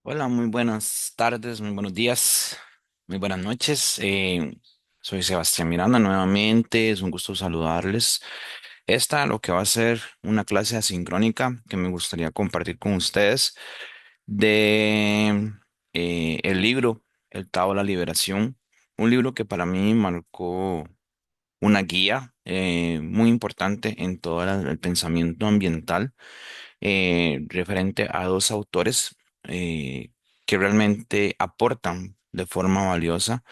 Hola, muy buenas tardes, muy buenos días, muy buenas noches. Soy Sebastián Miranda nuevamente, es un gusto saludarles. Esta lo que va a ser una clase asincrónica que me gustaría compartir con ustedes de el libro El Tao de la Liberación, un libro que para mí marcó una guía muy importante en todo el pensamiento ambiental referente a dos autores que realmente aportan de forma valiosa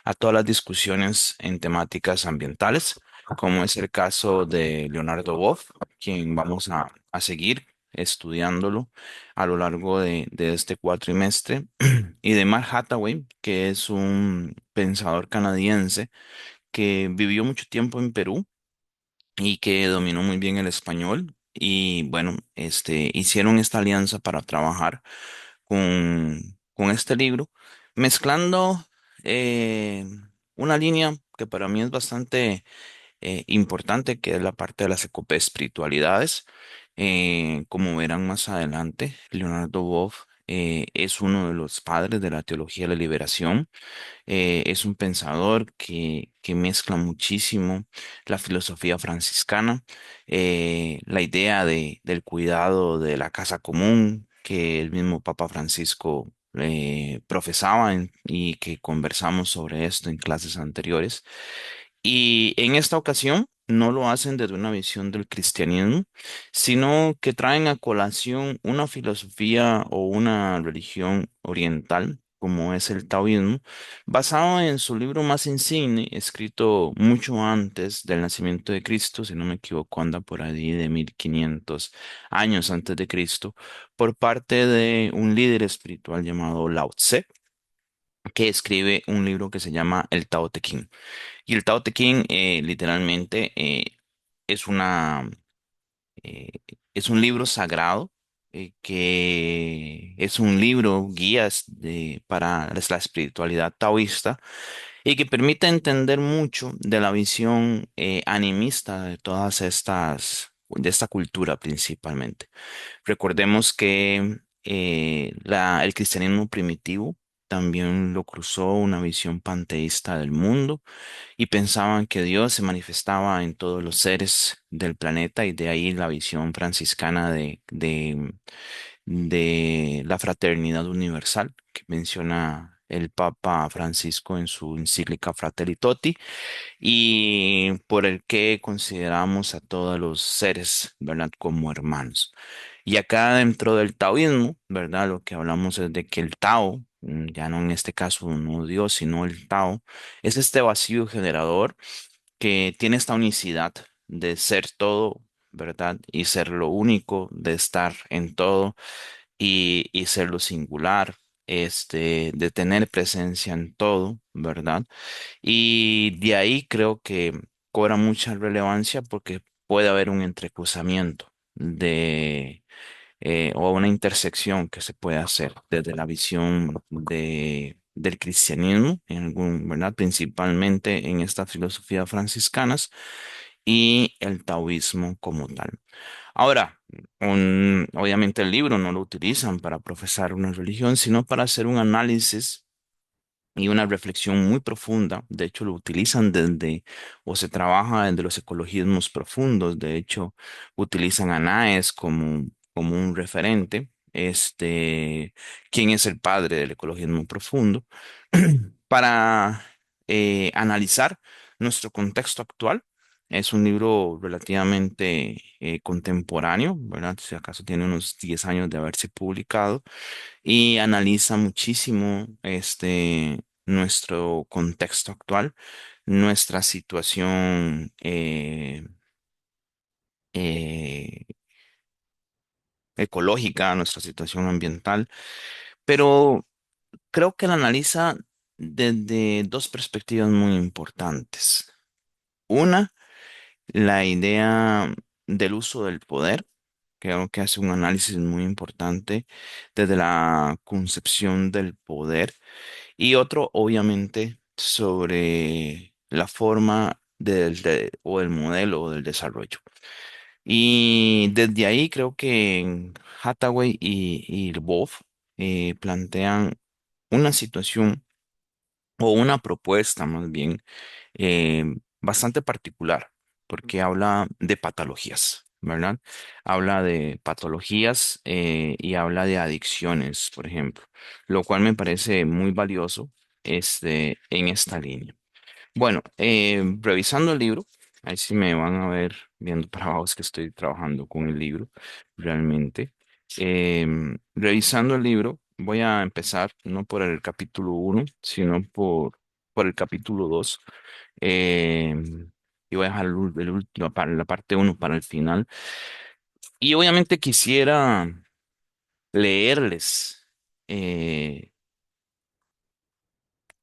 a todas las discusiones en temáticas ambientales, como es el caso de Leonardo Boff, quien vamos a seguir estudiándolo a lo largo de este cuatrimestre, y de Mark Hathaway, que es un pensador canadiense que vivió mucho tiempo en Perú y que dominó muy bien el español. Y bueno, hicieron esta alianza para trabajar con este libro, mezclando eh, una línea que para mí es bastante importante, que es la parte de las espiritualidades. Como verán más adelante, Leonardo Boff es uno de los padres de la teología de la liberación. Es un pensador que mezcla muchísimo la filosofía franciscana, la idea del cuidado de la casa común que el mismo Papa Francisco profesaba y que conversamos sobre esto en clases anteriores. Y en esta ocasión no lo hacen desde una visión del cristianismo, sino que traen a colación una filosofía o una religión oriental, como es el taoísmo, basado en su libro más insigne, escrito mucho antes del nacimiento de Cristo, si no me equivoco, anda por ahí de 1500 años antes de Cristo, por parte de un líder espiritual llamado Lao Tse, que escribe un libro que se llama el Tao Te Ching. Y el Tao Te Ching literalmente es eh, es un libro sagrado, que es un libro guías para la espiritualidad taoísta y que permite entender mucho de la visión animista de de esta cultura principalmente. Recordemos que el cristianismo primitivo también lo cruzó una visión panteísta del mundo y pensaban que Dios se manifestaba en todos los seres del planeta, y de ahí la visión franciscana de la fraternidad universal que menciona el Papa Francisco en su encíclica Fratelli Tutti, y por el que consideramos a todos los seres, ¿verdad?, como hermanos. Y acá dentro del taoísmo, ¿verdad? Lo que hablamos es de que el Tao, ya no en este caso no Dios, sino el Tao, es este vacío generador que tiene esta unicidad de ser todo, ¿verdad? Y ser lo único, de estar en todo y ser lo singular, de tener presencia en todo, ¿verdad? Y de ahí creo que cobra mucha relevancia porque puede haber un entrecruzamiento o una intersección que se puede hacer desde la visión del cristianismo, ¿verdad? Principalmente en estas filosofías franciscanas y el taoísmo como tal. Ahora, obviamente el libro no lo utilizan para profesar una religión, sino para hacer un análisis y una reflexión muy profunda. De hecho, lo utilizan o se trabaja desde los ecologismos profundos. De hecho, utilizan a Naes como un referente. ¿Quién es el padre del ecologismo profundo? Para analizar nuestro contexto actual. Es un libro relativamente contemporáneo, ¿verdad? Si acaso tiene unos 10 años de haberse publicado, y analiza muchísimo nuestro contexto actual, nuestra situación eh, ecológica, nuestra situación ambiental, pero creo que la analiza desde dos perspectivas muy importantes. Una, la idea del uso del poder. Creo que hace un análisis muy importante desde la concepción del poder. Y otro, obviamente, sobre la forma o el modelo del desarrollo. Y desde ahí creo que Hathaway y Wolf plantean una situación o una propuesta más bien eh, bastante particular, porque habla de patologías, ¿verdad? Habla de patologías y habla de adicciones, por ejemplo, lo cual me parece muy valioso en esta línea. Bueno, revisando el libro, ahí sí me van a ver viendo para abajo es que estoy trabajando con el libro, realmente. Revisando el libro, voy a empezar no por el capítulo uno, sino por el capítulo 2. Y voy a dejar la parte uno para el final. Y obviamente quisiera leerles eh,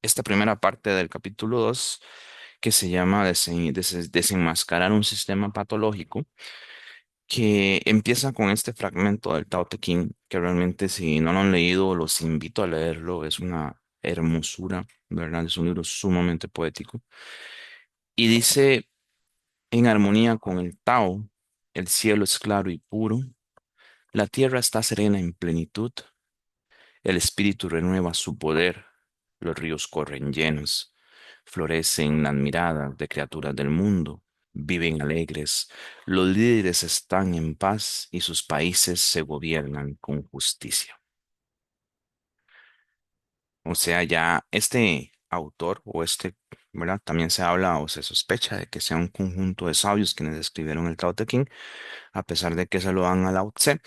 esta primera parte del capítulo 2 que se llama Desenmascarar un sistema patológico, que empieza con este fragmento del Tao Te Ching, que realmente si no lo han leído, los invito a leerlo, es una hermosura, ¿verdad? Es un libro sumamente poético. Y dice, en armonía con el Tao, el cielo es claro y puro, la tierra está serena en plenitud, el espíritu renueva su poder, los ríos corren llenos, florecen las miradas de criaturas del mundo, viven alegres, los líderes están en paz y sus países se gobiernan con justicia. O sea, ya este autor o ¿verdad? También se habla o se sospecha de que sea un conjunto de sabios quienes escribieron el Tao Te Ching, a pesar de que se lo dan a Lao Tse.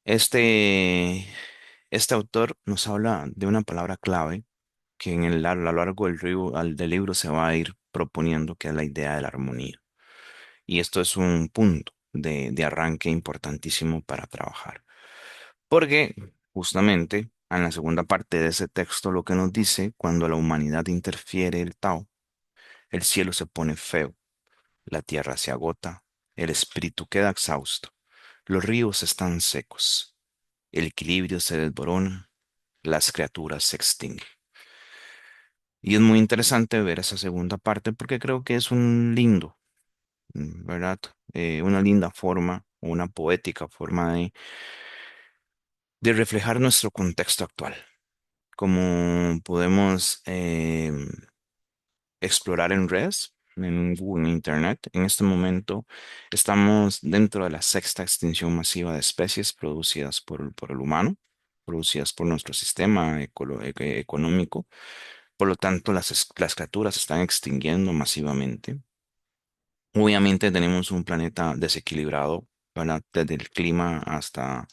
Este, este autor nos habla de una palabra clave que a lo largo del libro se va a ir proponiendo, que es la idea de la armonía. Y esto es un punto de arranque importantísimo para trabajar. Porque justamente en la segunda parte de ese texto lo que nos dice, cuando la humanidad interfiere el Tao, el cielo se pone feo, la tierra se agota, el espíritu queda exhausto, los ríos están secos, el equilibrio se desborona, las criaturas se extinguen. Y es muy interesante ver esa segunda parte porque creo que es un lindo, ¿verdad? Una linda forma, una poética forma de reflejar nuestro contexto actual. Como podemos explorar en redes, en Google, en Internet, en este momento estamos dentro de la sexta extinción masiva de especies producidas por el humano, producidas por nuestro sistema económico. Por lo tanto, las criaturas se están extinguiendo masivamente. Obviamente tenemos un planeta desequilibrado, ¿verdad? Desde el clima hasta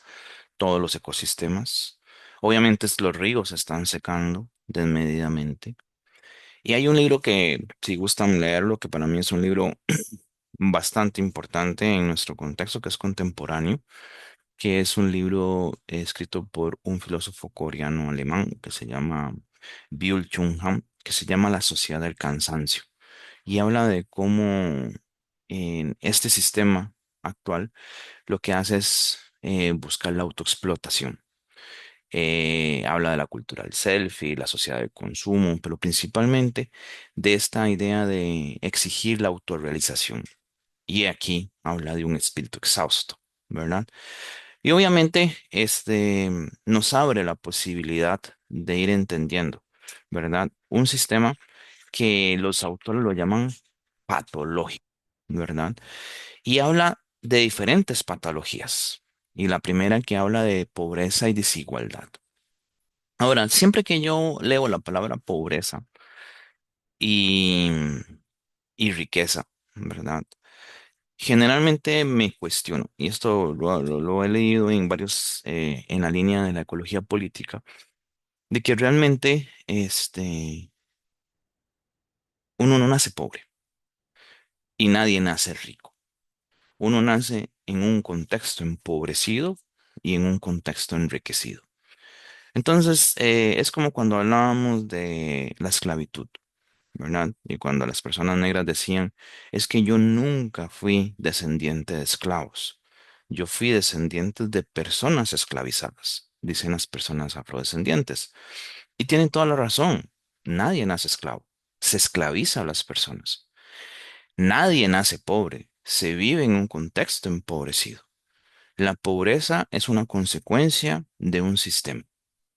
todos los ecosistemas. Obviamente los ríos se están secando desmedidamente. Y hay un libro que, si gustan leerlo, que para mí es un libro bastante importante en nuestro contexto, que es contemporáneo, que es un libro escrito por un filósofo coreano alemán que se llama Byul-Chul Han, que se llama La Sociedad del Cansancio. Y habla de cómo en este sistema actual lo que hace es buscar la autoexplotación. Habla de la cultura del selfie, la sociedad del consumo, pero principalmente de esta idea de exigir la autorrealización. Y aquí habla de un espíritu exhausto, ¿verdad? Y obviamente nos abre la posibilidad de ir entendiendo, ¿verdad? Un sistema que los autores lo llaman patológico, ¿verdad? Y habla de diferentes patologías. Y la primera que habla de pobreza y desigualdad. Ahora, siempre que yo leo la palabra pobreza y, y riqueza, ¿verdad? Generalmente me cuestiono, y esto lo he leído en en la línea de la ecología política, de que realmente uno no nace pobre y nadie nace rico. Uno nace en un contexto empobrecido y en un contexto enriquecido. Entonces, es como cuando hablábamos de la esclavitud, ¿verdad? Y cuando las personas negras decían, es que yo nunca fui descendiente de esclavos, yo fui descendiente de personas esclavizadas, dicen las personas afrodescendientes. Y tienen toda la razón, nadie nace esclavo, se esclaviza a las personas. Nadie nace pobre, se vive en un contexto empobrecido. La pobreza es una consecuencia de un sistema.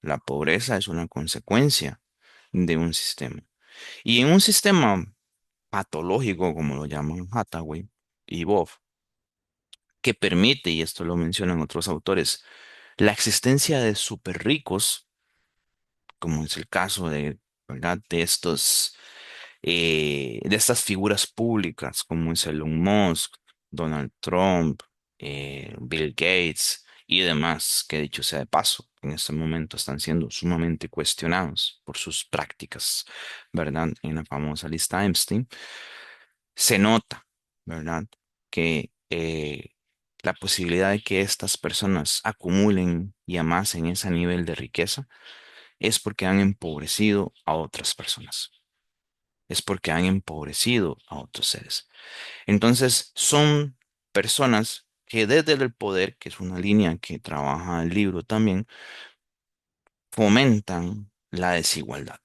La pobreza es una consecuencia de un sistema. Y en un sistema patológico, como lo llaman Hathaway y Boff, que permite, y esto lo mencionan otros autores, la existencia de super ricos, como es el caso de, ¿verdad? De estas figuras públicas, como es Elon Musk, Donald Trump, Bill Gates y demás, que dicho sea de paso, en este momento están siendo sumamente cuestionados por sus prácticas, ¿verdad? En la famosa lista Epstein, se nota, ¿verdad? Que la posibilidad de que estas personas acumulen y amasen ese nivel de riqueza es porque han empobrecido a otras personas, es porque han empobrecido a otros seres. Entonces, son personas que desde el poder, que es una línea que trabaja el libro también, fomentan la desigualdad,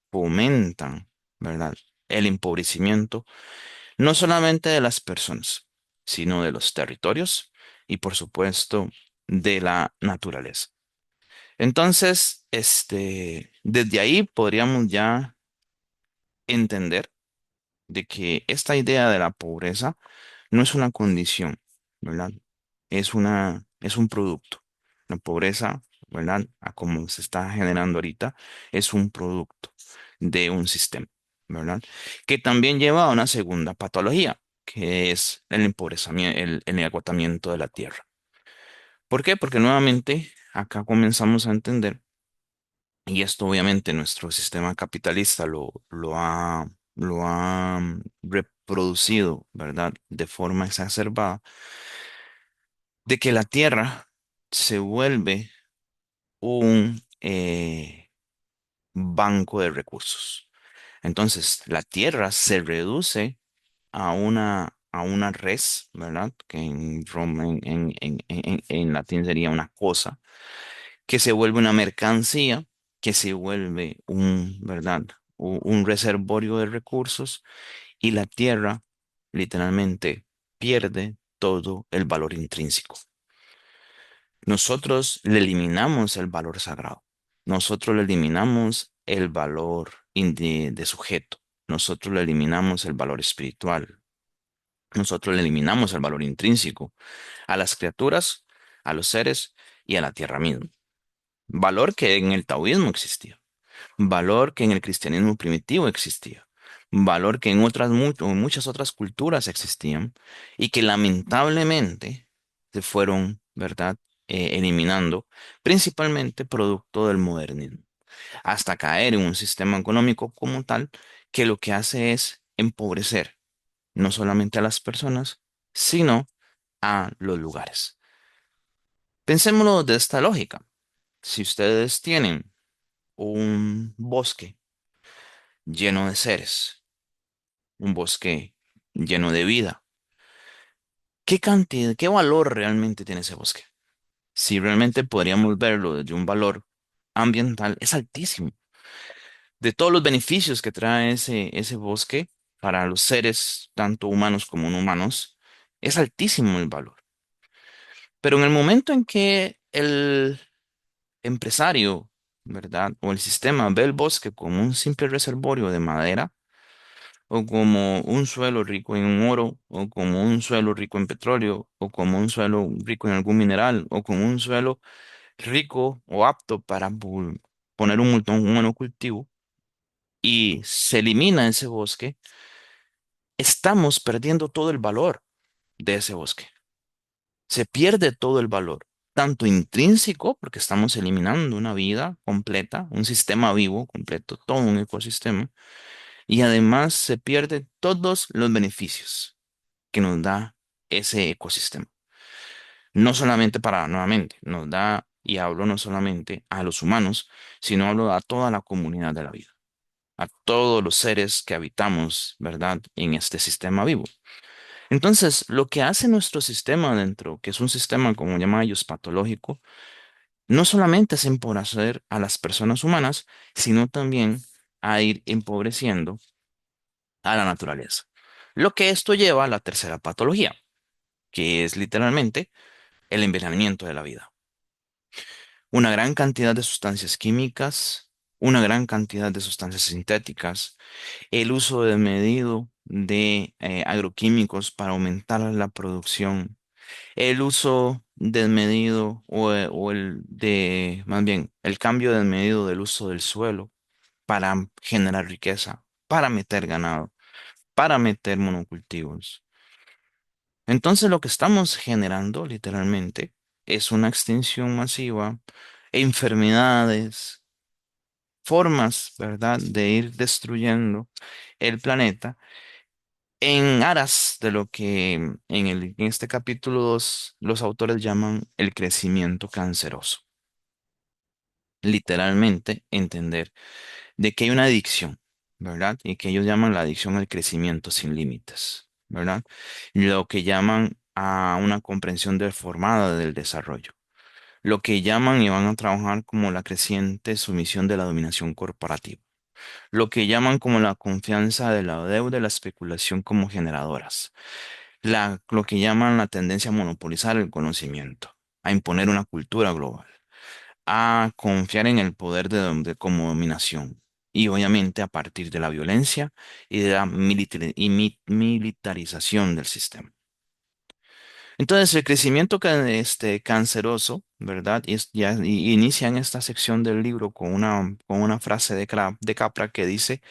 fomentan, ¿verdad? El empobrecimiento, no solamente de las personas, sino de los territorios y, por supuesto, de la naturaleza. Entonces, desde ahí podríamos ya entender de que esta idea de la pobreza no es una condición, ¿verdad? Es un producto. La pobreza, ¿verdad? A como se está generando ahorita, es un producto de un sistema, ¿verdad? Que también lleva a una segunda patología, que es el empobrecimiento, el agotamiento de la tierra. ¿Por qué? Porque nuevamente acá comenzamos a entender, y esto obviamente nuestro sistema capitalista lo ha reproducido, ¿verdad? De forma exacerbada, de que la tierra se vuelve un banco de recursos. Entonces, la tierra se reduce a una res, ¿verdad? Que en, en latín sería una cosa, que se vuelve una mercancía, que se vuelve un, ¿verdad? Un reservorio de recursos y la tierra literalmente pierde todo el valor intrínseco. Nosotros le eliminamos el valor sagrado. Nosotros le eliminamos el valor de sujeto. Nosotros le eliminamos el valor espiritual. Nosotros le eliminamos el valor intrínseco a las criaturas, a los seres y a la tierra misma. Valor que en el taoísmo existía. Valor que en el cristianismo primitivo existía. Valor que en en muchas otras culturas existían y que lamentablemente se fueron, ¿verdad? Eliminando, principalmente producto del modernismo, hasta caer en un sistema económico como tal que lo que hace es empobrecer no solamente a las personas, sino a los lugares. Pensémoslo de esta lógica. Si ustedes tienen un bosque lleno de seres, un bosque lleno de vida, ¿qué cantidad, qué valor realmente tiene ese bosque? Si realmente podríamos verlo desde un valor ambiental, es altísimo. De todos los beneficios que trae ese bosque para los seres, tanto humanos como no humanos, es altísimo el valor. Pero en el momento en que el empresario, ¿verdad? O el sistema ve el bosque como un simple reservorio de madera, o como un suelo rico en oro, o como un suelo rico en petróleo, o como un suelo rico en algún mineral, o como un suelo rico o apto para poner un monocultivo, y se elimina ese bosque, estamos perdiendo todo el valor de ese bosque. Se pierde todo el valor, tanto intrínseco, porque estamos eliminando una vida completa, un sistema vivo completo, todo un ecosistema, y además se pierde todos los beneficios que nos da ese ecosistema. No solamente para, nuevamente, nos da, y hablo no solamente a los humanos, sino hablo a toda la comunidad de la vida, a todos los seres que habitamos, ¿verdad?, en este sistema vivo. Entonces, lo que hace nuestro sistema dentro, que es un sistema, como llaman ellos, patológico, no solamente es empobrecer a las personas humanas, sino también a ir empobreciendo a la naturaleza. Lo que esto lleva a la tercera patología, que es literalmente el envenenamiento de la vida. una gran cantidad de sustancias químicas, una gran cantidad de sustancias sintéticas, el uso desmedido de agroquímicos para aumentar la producción, el uso desmedido o el de, más bien, el cambio desmedido del uso del suelo para generar riqueza, para meter ganado, para meter monocultivos. Entonces lo que estamos generando literalmente es una extinción masiva, enfermedades, formas, ¿verdad?, de ir destruyendo el planeta en aras de lo que en este capítulo 2 los autores llaman el crecimiento canceroso. Literalmente entender de que hay una adicción, ¿verdad? Y que ellos llaman la adicción al crecimiento sin límites, ¿verdad? Lo que llaman a una comprensión deformada del desarrollo. Lo que llaman y van a trabajar como la creciente sumisión de la dominación corporativa. Lo que llaman como la confianza de la deuda y la especulación como generadoras. Lo que llaman la tendencia a monopolizar el conocimiento, a imponer una cultura global, a confiar en el poder como dominación. Y obviamente a partir de la violencia y de la militarización del sistema. Entonces, el crecimiento canceroso, ¿verdad? Inicia en esta sección del libro con una frase de Capra que dice,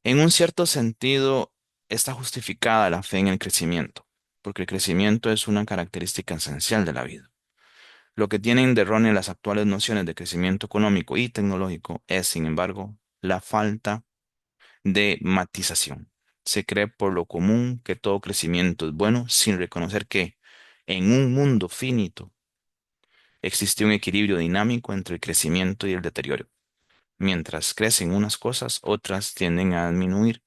en un cierto sentido, está justificada la fe en el crecimiento, porque el crecimiento es una característica esencial de la vida. Lo que tienen de errónea las actuales nociones de crecimiento económico y tecnológico es, sin embargo, la falta de matización. Se cree por lo común que todo crecimiento es bueno sin reconocer que en un mundo finito existe un equilibrio dinámico entre el crecimiento y el deterioro. Mientras crecen unas cosas, otras tienden a disminuir,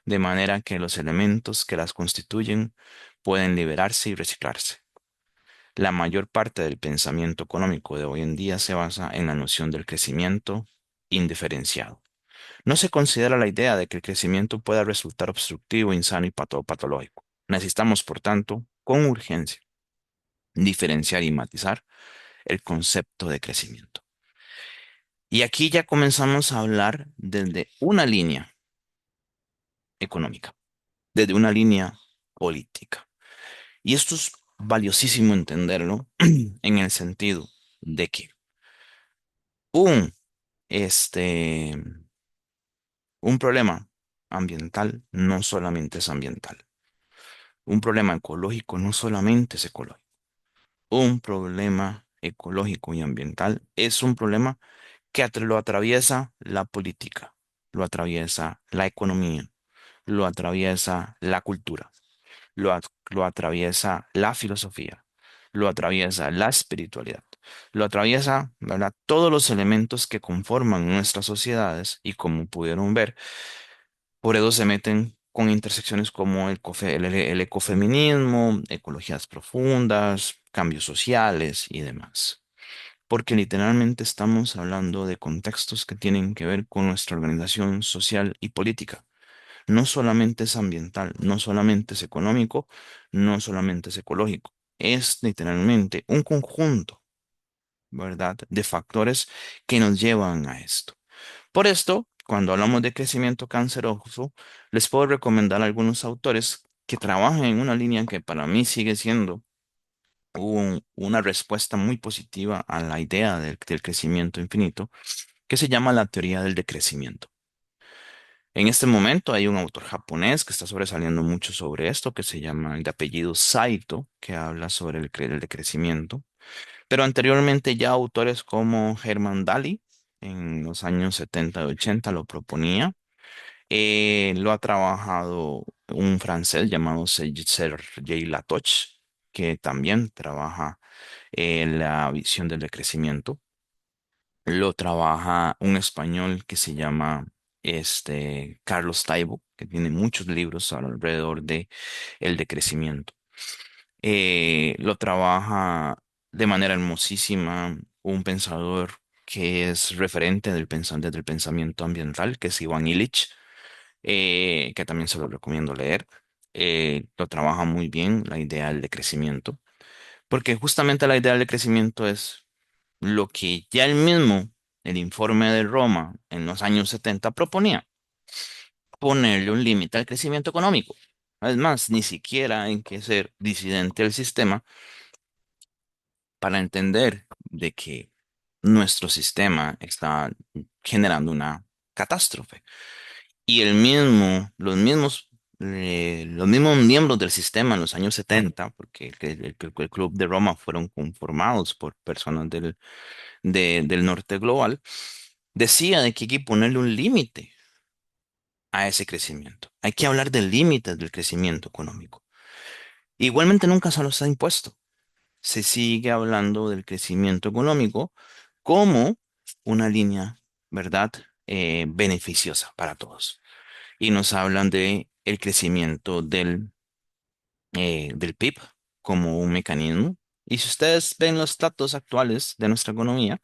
de manera que los elementos que las constituyen pueden liberarse y reciclarse. La mayor parte del pensamiento económico de hoy en día se basa en la noción del crecimiento indiferenciado. No se considera la idea de que el crecimiento pueda resultar obstructivo, insano y patológico. Necesitamos, por tanto, con urgencia, diferenciar y matizar el concepto de crecimiento. Y aquí ya comenzamos a hablar desde una línea económica, desde una línea política. Y esto es valiosísimo entenderlo en el sentido de que un, este, un problema ambiental no solamente es ambiental. Un problema ecológico no solamente es ecológico. Un problema ecológico y ambiental es un problema que lo atraviesa la política, lo atraviesa la economía, lo atraviesa la cultura, lo atraviesa la filosofía, lo atraviesa la espiritualidad, lo atraviesa, ¿verdad? Todos los elementos que conforman nuestras sociedades y como pudieron ver, por eso se meten con intersecciones como el ecofeminismo, ecologías profundas, cambios sociales y demás. Porque literalmente estamos hablando de contextos que tienen que ver con nuestra organización social y política. No solamente es ambiental, no solamente es económico, no solamente es ecológico. Es literalmente un conjunto, ¿verdad?, de factores que nos llevan a esto. Por esto, cuando hablamos de crecimiento canceroso, les puedo recomendar algunos autores que trabajan en una línea que para mí sigue siendo una respuesta muy positiva a la idea del crecimiento infinito, que se llama la teoría del decrecimiento. En este momento hay un autor japonés que está sobresaliendo mucho sobre esto, que se llama de apellido Saito, que habla sobre el decrecimiento. Pero anteriormente ya autores como Herman Daly en los años 70 y 80 lo proponía. Lo ha trabajado un francés llamado Serge Latoche, que también trabaja la visión del decrecimiento. Lo trabaja un español que se llama Carlos Taibo, que tiene muchos libros alrededor de el decrecimiento. Lo trabaja de manera hermosísima un pensador que es referente del pensamiento ambiental, que es Ivan Illich, que también se lo recomiendo leer. Lo trabaja muy bien la idea del decrecimiento, porque justamente la idea del crecimiento es lo que ya el informe de Roma en los años 70 proponía, ponerle un límite al crecimiento económico. Es más, ni siquiera hay que ser disidente del sistema para entender de que nuestro sistema está generando una catástrofe. Y los mismos miembros del sistema en los años 70, porque el Club de Roma fueron conformados por personas del norte global, decía de que hay que ponerle un límite a ese crecimiento. Hay que hablar de límites del crecimiento económico. Igualmente nunca se los ha impuesto. Se sigue hablando del crecimiento económico como una línea, ¿verdad? Beneficiosa para todos. Y nos hablan de el crecimiento del PIB como un mecanismo. Y si ustedes ven los datos actuales de nuestra economía,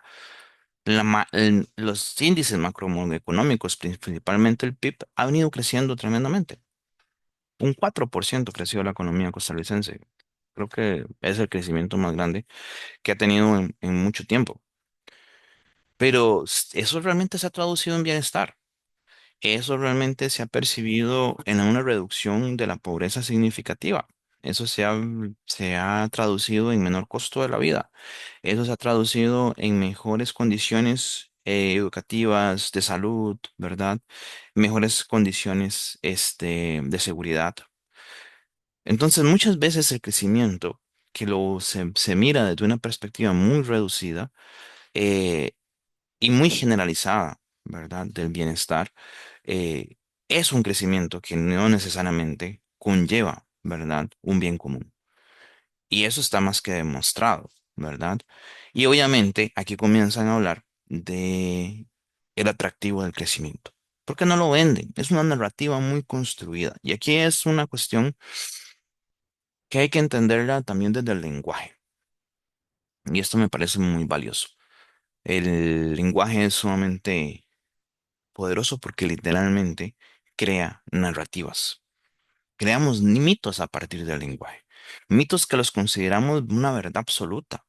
los índices macroeconómicos, principalmente el PIB, ha venido creciendo tremendamente. Un 4% creció la economía costarricense. Creo que es el crecimiento más grande que ha tenido en mucho tiempo. Pero eso realmente se ha traducido en bienestar. Eso realmente se ha percibido en una reducción de la pobreza significativa. Eso se ha traducido en menor costo de la vida. Eso se ha traducido en mejores condiciones educativas, de salud, ¿verdad? Mejores condiciones de seguridad. Entonces, muchas veces el crecimiento, se mira desde una perspectiva muy reducida, eh, y muy generalizada, ¿verdad? Del bienestar, eh, es un crecimiento que no necesariamente conlleva, ¿verdad? Un bien común. Y eso está más que demostrado, ¿verdad? Y obviamente aquí comienzan a hablar de el atractivo del crecimiento. Porque no lo venden, es una narrativa muy construida. Y aquí es una cuestión que hay que entenderla también desde el lenguaje. Y esto me parece muy valioso. El lenguaje es sumamente poderoso porque literalmente crea narrativas. Creamos mitos a partir del lenguaje. Mitos que los consideramos una verdad absoluta.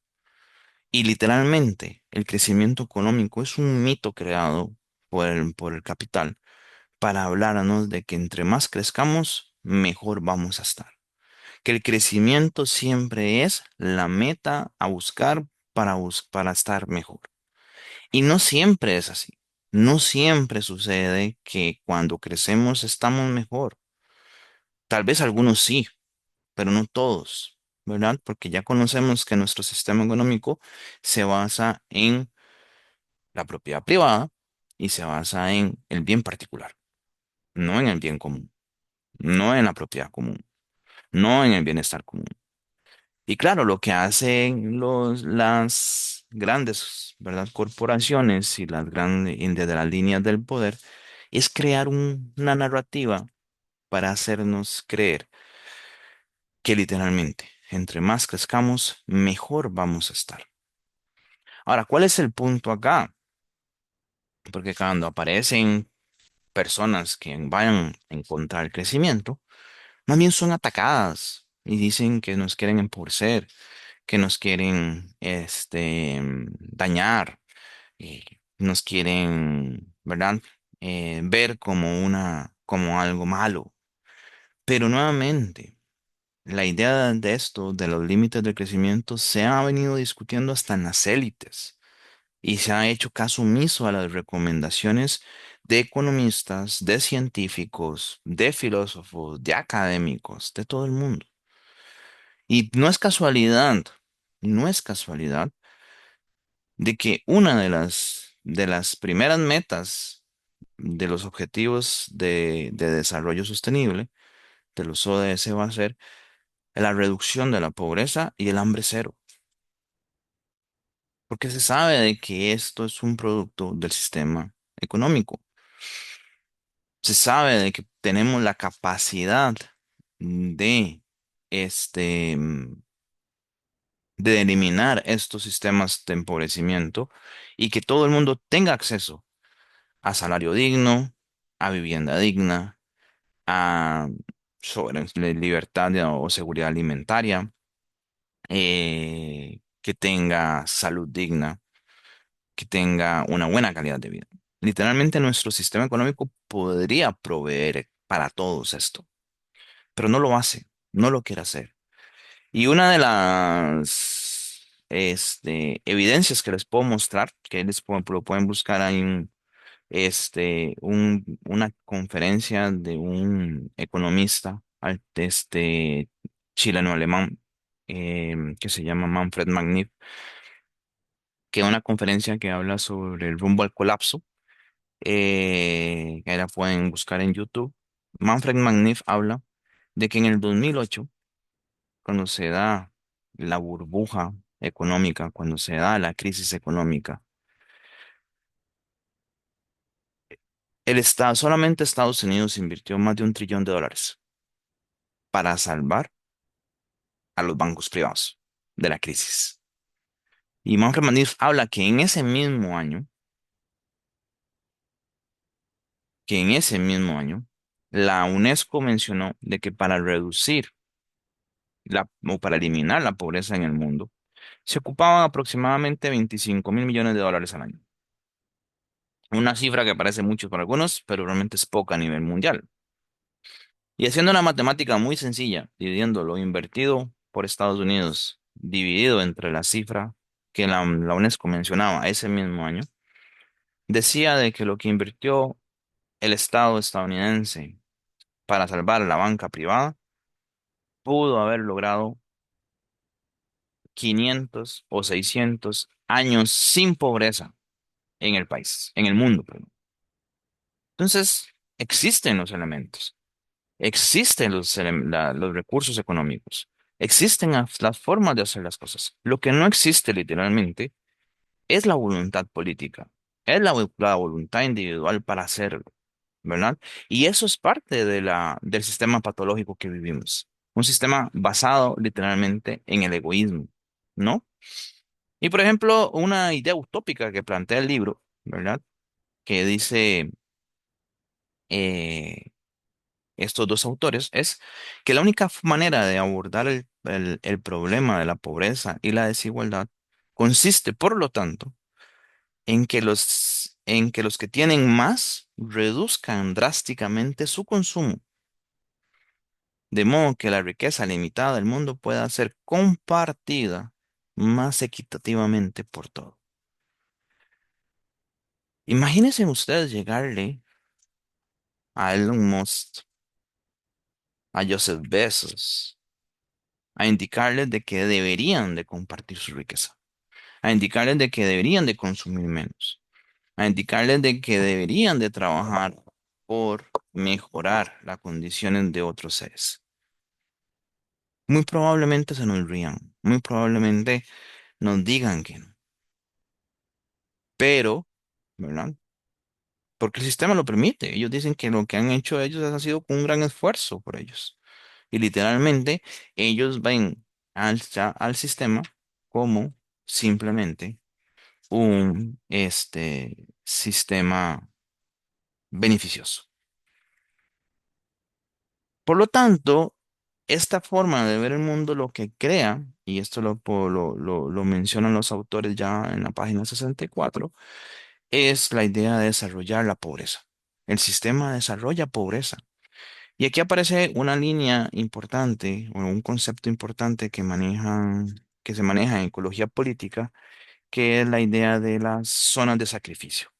Y literalmente el crecimiento económico es un mito creado por el capital para hablarnos de que entre más crezcamos, mejor vamos a estar. Que el crecimiento siempre es la meta a buscar para estar mejor. Y no siempre es así. No siempre sucede que cuando crecemos estamos mejor. Tal vez algunos sí, pero no todos, ¿verdad? Porque ya conocemos que nuestro sistema económico se basa en la propiedad privada y se basa en el bien particular, no en el bien común, no en la propiedad común, no en el bienestar común. Y claro, lo que hacen las grandes, ¿verdad? Corporaciones y las grandes, y desde las líneas del poder es crear una narrativa para hacernos creer que literalmente, entre más crezcamos, mejor vamos a estar. Ahora, ¿cuál es el punto acá? Porque cuando aparecen personas que vayan en contra del crecimiento, más bien son atacadas y dicen que nos quieren empobrecer, que nos quieren dañar, y nos quieren, ¿verdad? Ver como algo malo. Pero nuevamente, la idea de esto, de los límites del crecimiento, se ha venido discutiendo hasta en las élites y se ha hecho caso omiso a las recomendaciones de economistas, de científicos, de filósofos, de académicos, de todo el mundo. Y no es casualidad de que una de las primeras metas de los objetivos de desarrollo sostenible, de los ODS, va a ser la reducción de la pobreza y el hambre cero, porque se sabe de que esto es un producto del sistema económico. Se sabe de que tenemos la capacidad de, este, mm, de eliminar estos sistemas de empobrecimiento y que todo el mundo tenga acceso a salario digno, a vivienda digna, a libertad o seguridad alimentaria, que tenga salud digna. que tenga una buena calidad de vida. Literalmente nuestro sistema económico podría proveer para todos esto, pero no lo hace, no lo quiere hacer. Y una de las evidencias que les puedo mostrar, que lo pueden buscar ahí una conferencia de un economista chileno-alemán que se llama Manfred Magnif, que es una conferencia que habla sobre el rumbo al colapso, que la pueden buscar en YouTube. Manfred Magnif habla de que en el 2008, cuando se da la burbuja económica, cuando se da la crisis económica, solamente Estados Unidos invirtió más de $1 trillón para salvar a los bancos privados de la crisis. Y Manfred Manif habla que en ese mismo año, la UNESCO mencionó de que para reducir o para eliminar la pobreza en el mundo, se ocupaban aproximadamente $25.000 millones al año. Una cifra que parece mucho para algunos, pero realmente es poca a nivel mundial. Y haciendo una matemática muy sencilla, dividiendo lo invertido por Estados Unidos, dividido entre la cifra que la UNESCO mencionaba ese mismo año, decía de que lo que invirtió el Estado estadounidense para salvar la banca privada pudo haber logrado 500 o 600 años sin pobreza en el país, en el mundo, perdón. Entonces, existen los elementos. Existen los recursos económicos, existen las formas de hacer las cosas. Lo que no existe literalmente es la voluntad política, es la voluntad individual para hacerlo, ¿verdad? Y eso es parte del sistema patológico que vivimos, un sistema basado literalmente en el egoísmo, ¿no? Y por ejemplo, una idea utópica que plantea el libro, ¿verdad? Que dice... eh, estos dos autores es que la única manera de abordar el problema de la pobreza y la desigualdad consiste, por lo tanto, en que los que tienen más reduzcan drásticamente su consumo, de modo que la riqueza limitada del mundo pueda ser compartida más equitativamente por todos. Imagínense ustedes llegarle a Elon Musk, a Joseph Bezos, a indicarles de que deberían de compartir su riqueza, a indicarles de que deberían de consumir menos, a indicarles de que deberían de trabajar por mejorar las condiciones de otros seres. Muy probablemente se nos rían, muy probablemente nos digan que no, pero, ¿verdad? Porque el sistema lo permite. Ellos dicen que lo que han hecho ellos ha sido con un gran esfuerzo por ellos. Y literalmente ellos ven al sistema como simplemente un sistema beneficioso. Por lo tanto, esta forma de ver el mundo lo que crea, y esto lo mencionan los autores ya en la página 64, es la idea de desarrollar la pobreza. El sistema desarrolla pobreza. Y aquí aparece una línea importante o un concepto importante que se maneja en ecología política, que es la idea de las zonas de sacrificio.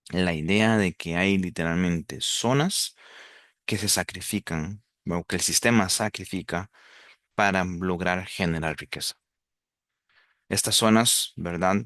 La idea de que hay literalmente zonas que se sacrifican, o que el sistema sacrifica para lograr generar riqueza. Estas zonas, ¿verdad?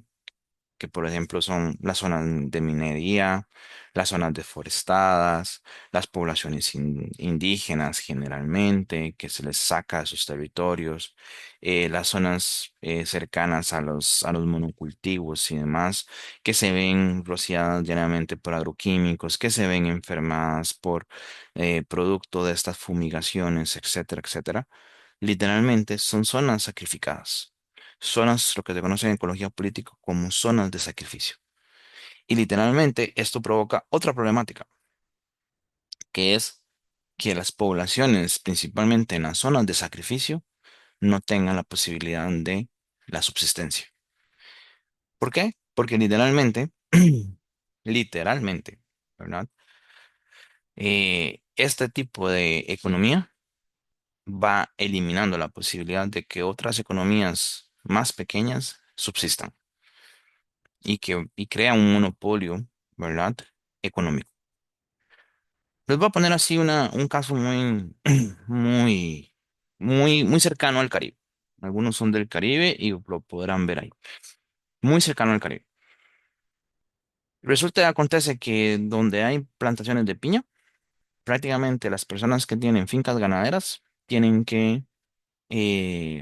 Que por ejemplo son las zonas de minería, las zonas deforestadas, las poblaciones indígenas generalmente, que se les saca de sus territorios, las zonas cercanas a los monocultivos y demás, que se ven rociadas llanamente por agroquímicos, que se ven enfermadas por producto de estas fumigaciones, etcétera, etcétera. Literalmente son zonas sacrificadas. Zonas, lo que se conoce en ecología política como zonas de sacrificio. Y literalmente esto provoca otra problemática, que es que las poblaciones, principalmente en las zonas de sacrificio, no tengan la posibilidad de la subsistencia. ¿Por qué? Porque literalmente, literalmente, ¿verdad? Este tipo de economía va eliminando la posibilidad de que otras economías más pequeñas subsistan y crea un monopolio, ¿verdad? Económico. Les voy a poner así un caso muy, muy cercano al Caribe. Algunos son del Caribe y lo podrán ver ahí. Muy cercano al Caribe. Resulta y acontece que donde hay plantaciones de piña, prácticamente las personas que tienen fincas ganaderas tienen que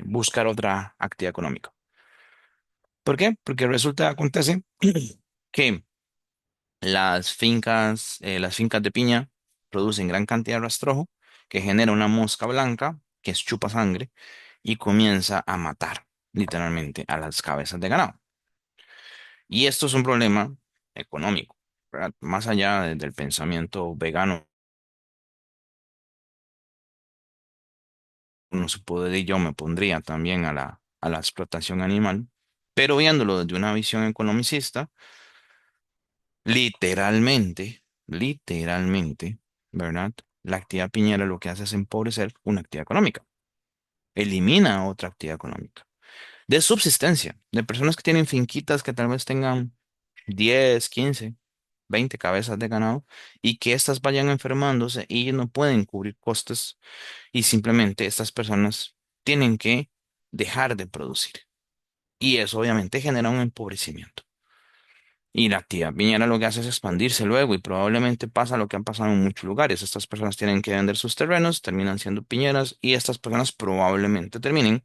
buscar otra actividad económica. ¿Por qué? Porque resulta y acontece que las fincas de piña producen gran cantidad de rastrojo que genera una mosca blanca que es chupa sangre y comienza a matar literalmente a las cabezas de ganado. Y esto es un problema económico, ¿verdad? Más allá del pensamiento vegano, no se puede y yo me pondría también a la explotación animal, pero viéndolo desde una visión economicista, literalmente, ¿verdad? La actividad piñera lo que hace es empobrecer una actividad económica, elimina otra actividad económica. De subsistencia, de personas que tienen finquitas que tal vez tengan 10, 15, 20 cabezas de ganado y que éstas vayan enfermándose y no pueden cubrir costes y simplemente estas personas tienen que dejar de producir. Y eso obviamente genera un empobrecimiento. Y la actividad viñera lo que hace es expandirse luego y probablemente pasa lo que ha pasado en muchos lugares. Estas personas tienen que vender sus terrenos, terminan siendo piñeras y estas personas probablemente terminen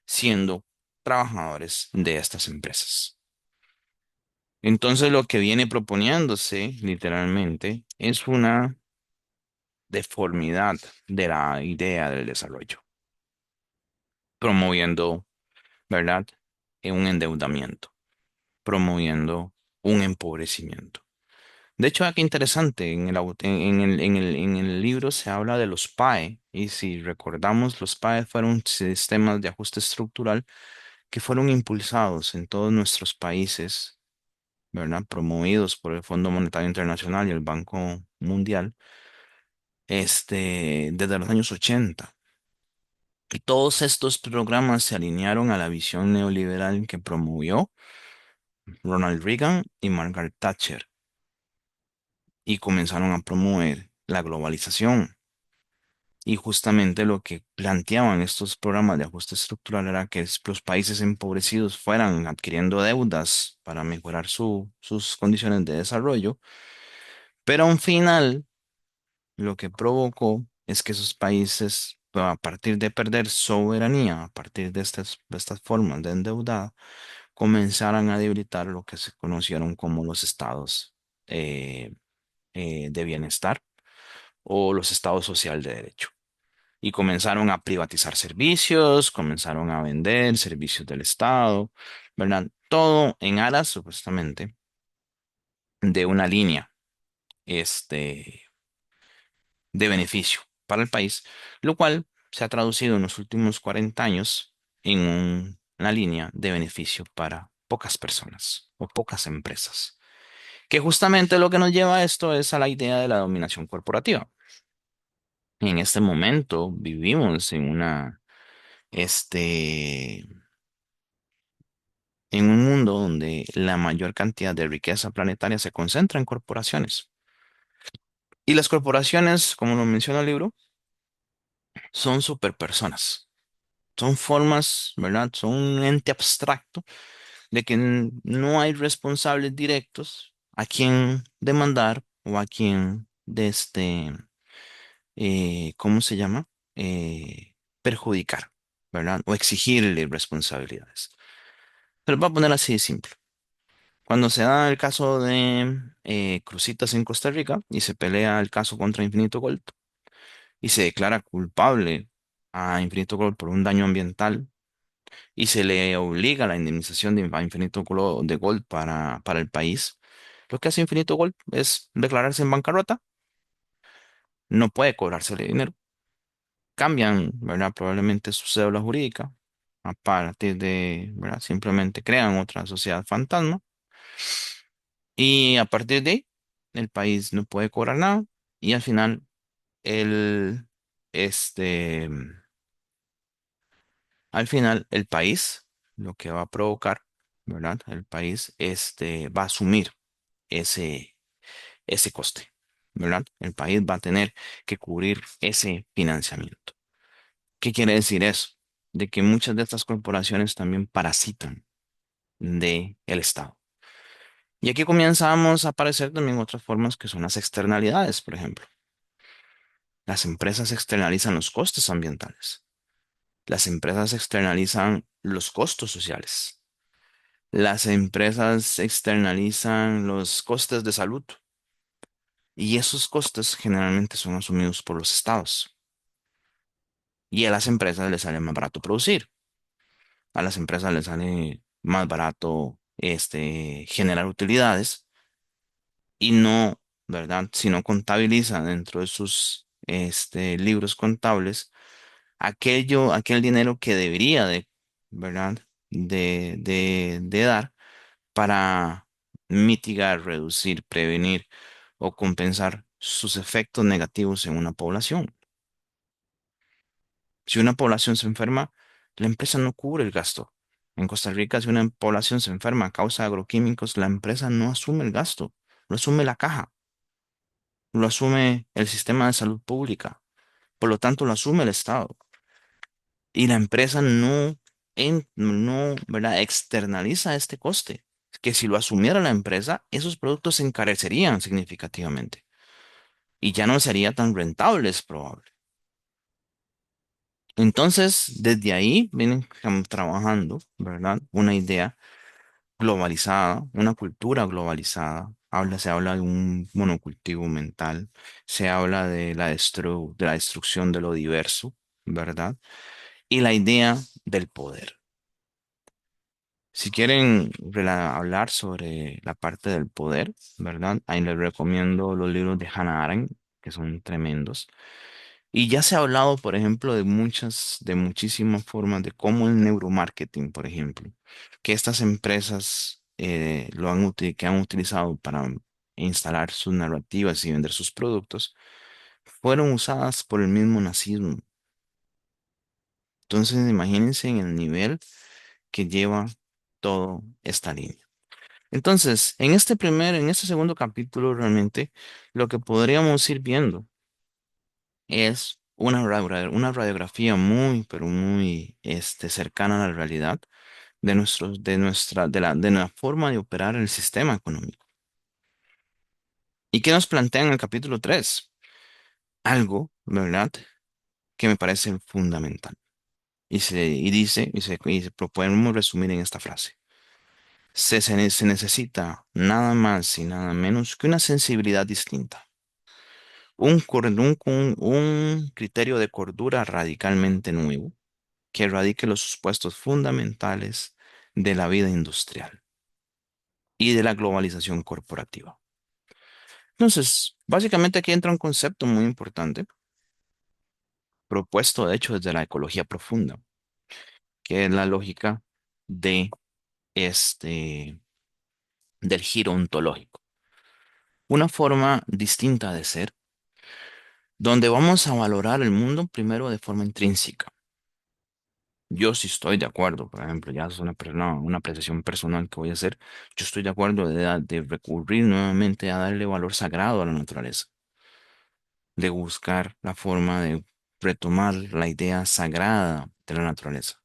siendo trabajadores de estas empresas. Entonces lo que viene proponiéndose literalmente es una deformidad de la idea del desarrollo, promoviendo, ¿verdad? Un endeudamiento, promoviendo un empobrecimiento. De hecho, qué interesante, en el libro se habla de los PAE, y si recordamos, los PAE fueron sistemas de ajuste estructural que fueron impulsados en todos nuestros países, ¿verdad? Promovidos por el Fondo Monetario Internacional y el Banco Mundial, desde los años 80. Y todos estos programas se alinearon a la visión neoliberal que promovió Ronald Reagan y Margaret Thatcher y comenzaron a promover la globalización. Y justamente lo que planteaban estos programas de ajuste estructural era que los países empobrecidos fueran adquiriendo deudas para mejorar sus condiciones de desarrollo, pero a un final lo que provocó es que esos países, a partir de perder soberanía, a partir de estas formas de endeudar, comenzaran a debilitar lo que se conocieron como los estados eh, de bienestar o los estados social de derecho. Y comenzaron a privatizar servicios, comenzaron a vender servicios del Estado, ¿verdad? Todo en aras, supuestamente, de una línea, este, de beneficio para el país, lo cual se ha traducido en los últimos 40 años en una línea de beneficio para pocas personas o pocas empresas. Que justamente lo que nos lleva a esto es a la idea de la dominación corporativa. En este momento vivimos este, en un mundo donde la mayor cantidad de riqueza planetaria se concentra en corporaciones. Y las corporaciones, como lo menciona el libro, son superpersonas. Son formas, ¿verdad? Son un ente abstracto de que no hay responsables directos a quien demandar o a quien ¿cómo se llama? Perjudicar, ¿verdad? O exigirle responsabilidades. Pero voy a poner así de simple. Cuando se da el caso de Cruzitas en Costa Rica y se pelea el caso contra Infinito Gold y se declara culpable a Infinito Gold por un daño ambiental y se le obliga a la indemnización a Infinito Gold para el país, lo que hace Infinito Gold es declararse en bancarrota, no puede cobrársele dinero, cambian, ¿verdad? Probablemente su cédula jurídica a partir de, ¿verdad? Simplemente crean otra sociedad fantasma Y a partir de ahí, el país no puede cobrar nada y el, este, al final el país lo que va a provocar, ¿verdad? El país va a asumir ese, ese coste, ¿verdad? El país va a tener que cubrir ese financiamiento. ¿Qué quiere decir eso? De que muchas de estas corporaciones también parasitan de el Estado. Y aquí comenzamos a aparecer también otras formas que son las externalidades, por ejemplo. Las empresas externalizan los costes ambientales. Las empresas externalizan los costos sociales. Las empresas externalizan los costes de salud. Y esos costes generalmente son asumidos por los estados. Y a las empresas les sale más barato producir. A las empresas les sale más barato generar utilidades y no, ¿verdad? Si no contabiliza dentro de sus libros contables aquel dinero que debería de, ¿verdad? De dar para mitigar, reducir, prevenir o compensar sus efectos negativos en una población. Si una población se enferma, la empresa no cubre el gasto. En Costa Rica, si una población se enferma a causa de agroquímicos, la empresa no asume el gasto, lo asume la caja, lo asume el sistema de salud pública, por lo tanto lo asume el Estado. Y la empresa no, ¿verdad? Externaliza este coste, que si lo asumiera la empresa, esos productos se encarecerían significativamente y ya no sería tan rentable, es probable. Entonces, desde ahí vienen trabajando, ¿verdad? Una idea globalizada, una cultura globalizada. Se habla de un monocultivo mental, se habla de de la destrucción de lo diverso, ¿verdad? Y la idea del poder. Si quieren hablar sobre la parte del poder, ¿verdad? Ahí les recomiendo los libros de Hannah Arendt, que son tremendos. Y ya se ha hablado, por ejemplo, de muchísimas formas de cómo el neuromarketing, por ejemplo, que estas empresas que han utilizado para instalar sus narrativas y vender sus productos, fueron usadas por el mismo nazismo. Entonces, imagínense en el nivel que lleva toda esta línea. Entonces, en este segundo capítulo, realmente lo que podríamos ir viendo es una radiografía muy, pero muy cercana a la realidad de la forma de operar el sistema económico. ¿Y qué nos plantea en el capítulo 3? Algo, ¿verdad?, que me parece fundamental. Y se proponemos resumir en esta frase. Se necesita nada más y nada menos que una sensibilidad distinta, un criterio de cordura radicalmente nuevo que radique los supuestos fundamentales de la vida industrial y de la globalización corporativa. Entonces, básicamente aquí entra un concepto muy importante, propuesto de hecho desde la ecología profunda, que es la lógica de este, del giro ontológico. Una forma distinta de ser, donde vamos a valorar el mundo primero de forma intrínseca. Yo sí estoy de acuerdo, por ejemplo, ya es una apreciación personal que voy a hacer. Yo estoy de acuerdo de recurrir nuevamente a darle valor sagrado a la naturaleza, de buscar la forma de retomar la idea sagrada de la naturaleza.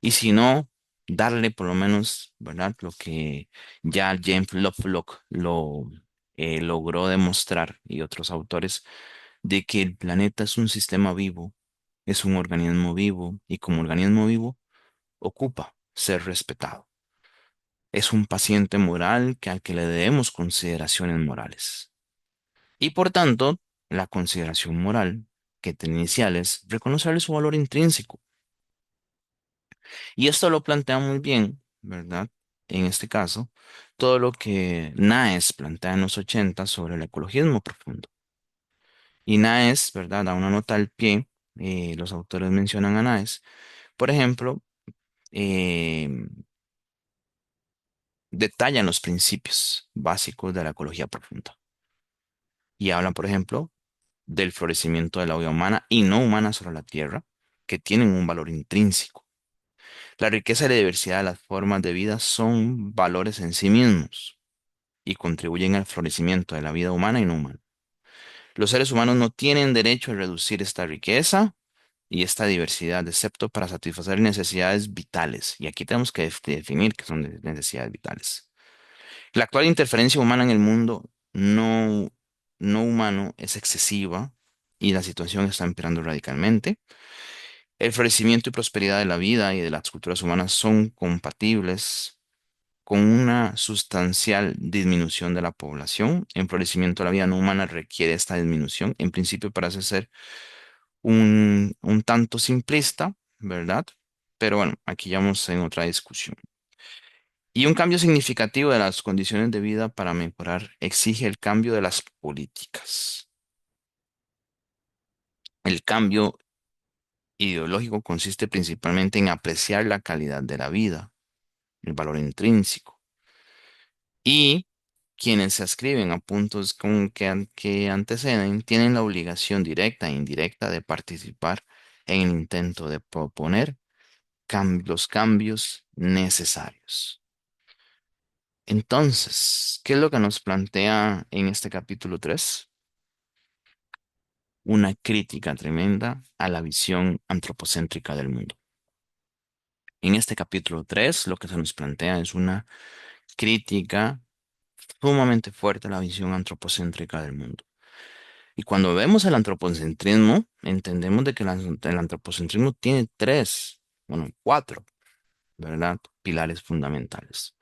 Y si no, darle por lo menos, ¿verdad? Lo que ya James Lovelock logró demostrar y otros autores, de que el planeta es un sistema vivo, es un organismo vivo y como organismo vivo ocupa ser respetado. Es un paciente moral al que le debemos consideraciones morales. Y por tanto, la consideración moral que tiene inicial es reconocerle su valor intrínseco. Y esto lo plantea muy bien, ¿verdad? En este caso, todo lo que Naes plantea en los 80 sobre el ecologismo profundo. Y Naes, ¿verdad? Da una nota al pie, los autores mencionan a Naes. Por ejemplo, eh, detallan los principios básicos de la ecología profunda y hablan, por ejemplo, del florecimiento de la vida humana y no humana sobre la Tierra, que tienen un valor intrínseco. La riqueza y la diversidad de las formas de vida son valores en sí mismos y contribuyen al florecimiento de la vida humana y no humana. Los seres humanos no tienen derecho a reducir esta riqueza y esta diversidad, excepto para satisfacer necesidades vitales. Y aquí tenemos que definir qué son necesidades vitales. La actual interferencia humana en el mundo no humano es excesiva y la situación está empeorando radicalmente. El florecimiento y prosperidad de la vida y de las culturas humanas son compatibles con una sustancial disminución de la población. El florecimiento de la vida no humana requiere esta disminución. En principio parece ser un tanto simplista, ¿verdad? Pero bueno, aquí ya vamos en otra discusión. Y un cambio significativo de las condiciones de vida para mejorar exige el cambio de las políticas. El cambio ideológico consiste principalmente en apreciar la calidad de la vida, el valor intrínseco. Y quienes se ascriben a puntos que anteceden tienen la obligación directa e indirecta de participar en el intento de proponer los cambios necesarios. Entonces, ¿qué es lo que nos plantea en este capítulo 3? Una crítica tremenda a la visión antropocéntrica del mundo. En este capítulo 3, lo que se nos plantea es una crítica sumamente fuerte a la visión antropocéntrica del mundo. Y cuando vemos el antropocentrismo, entendemos de que el antropocentrismo tiene tres, bueno, cuatro, ¿verdad? Pilares fundamentales.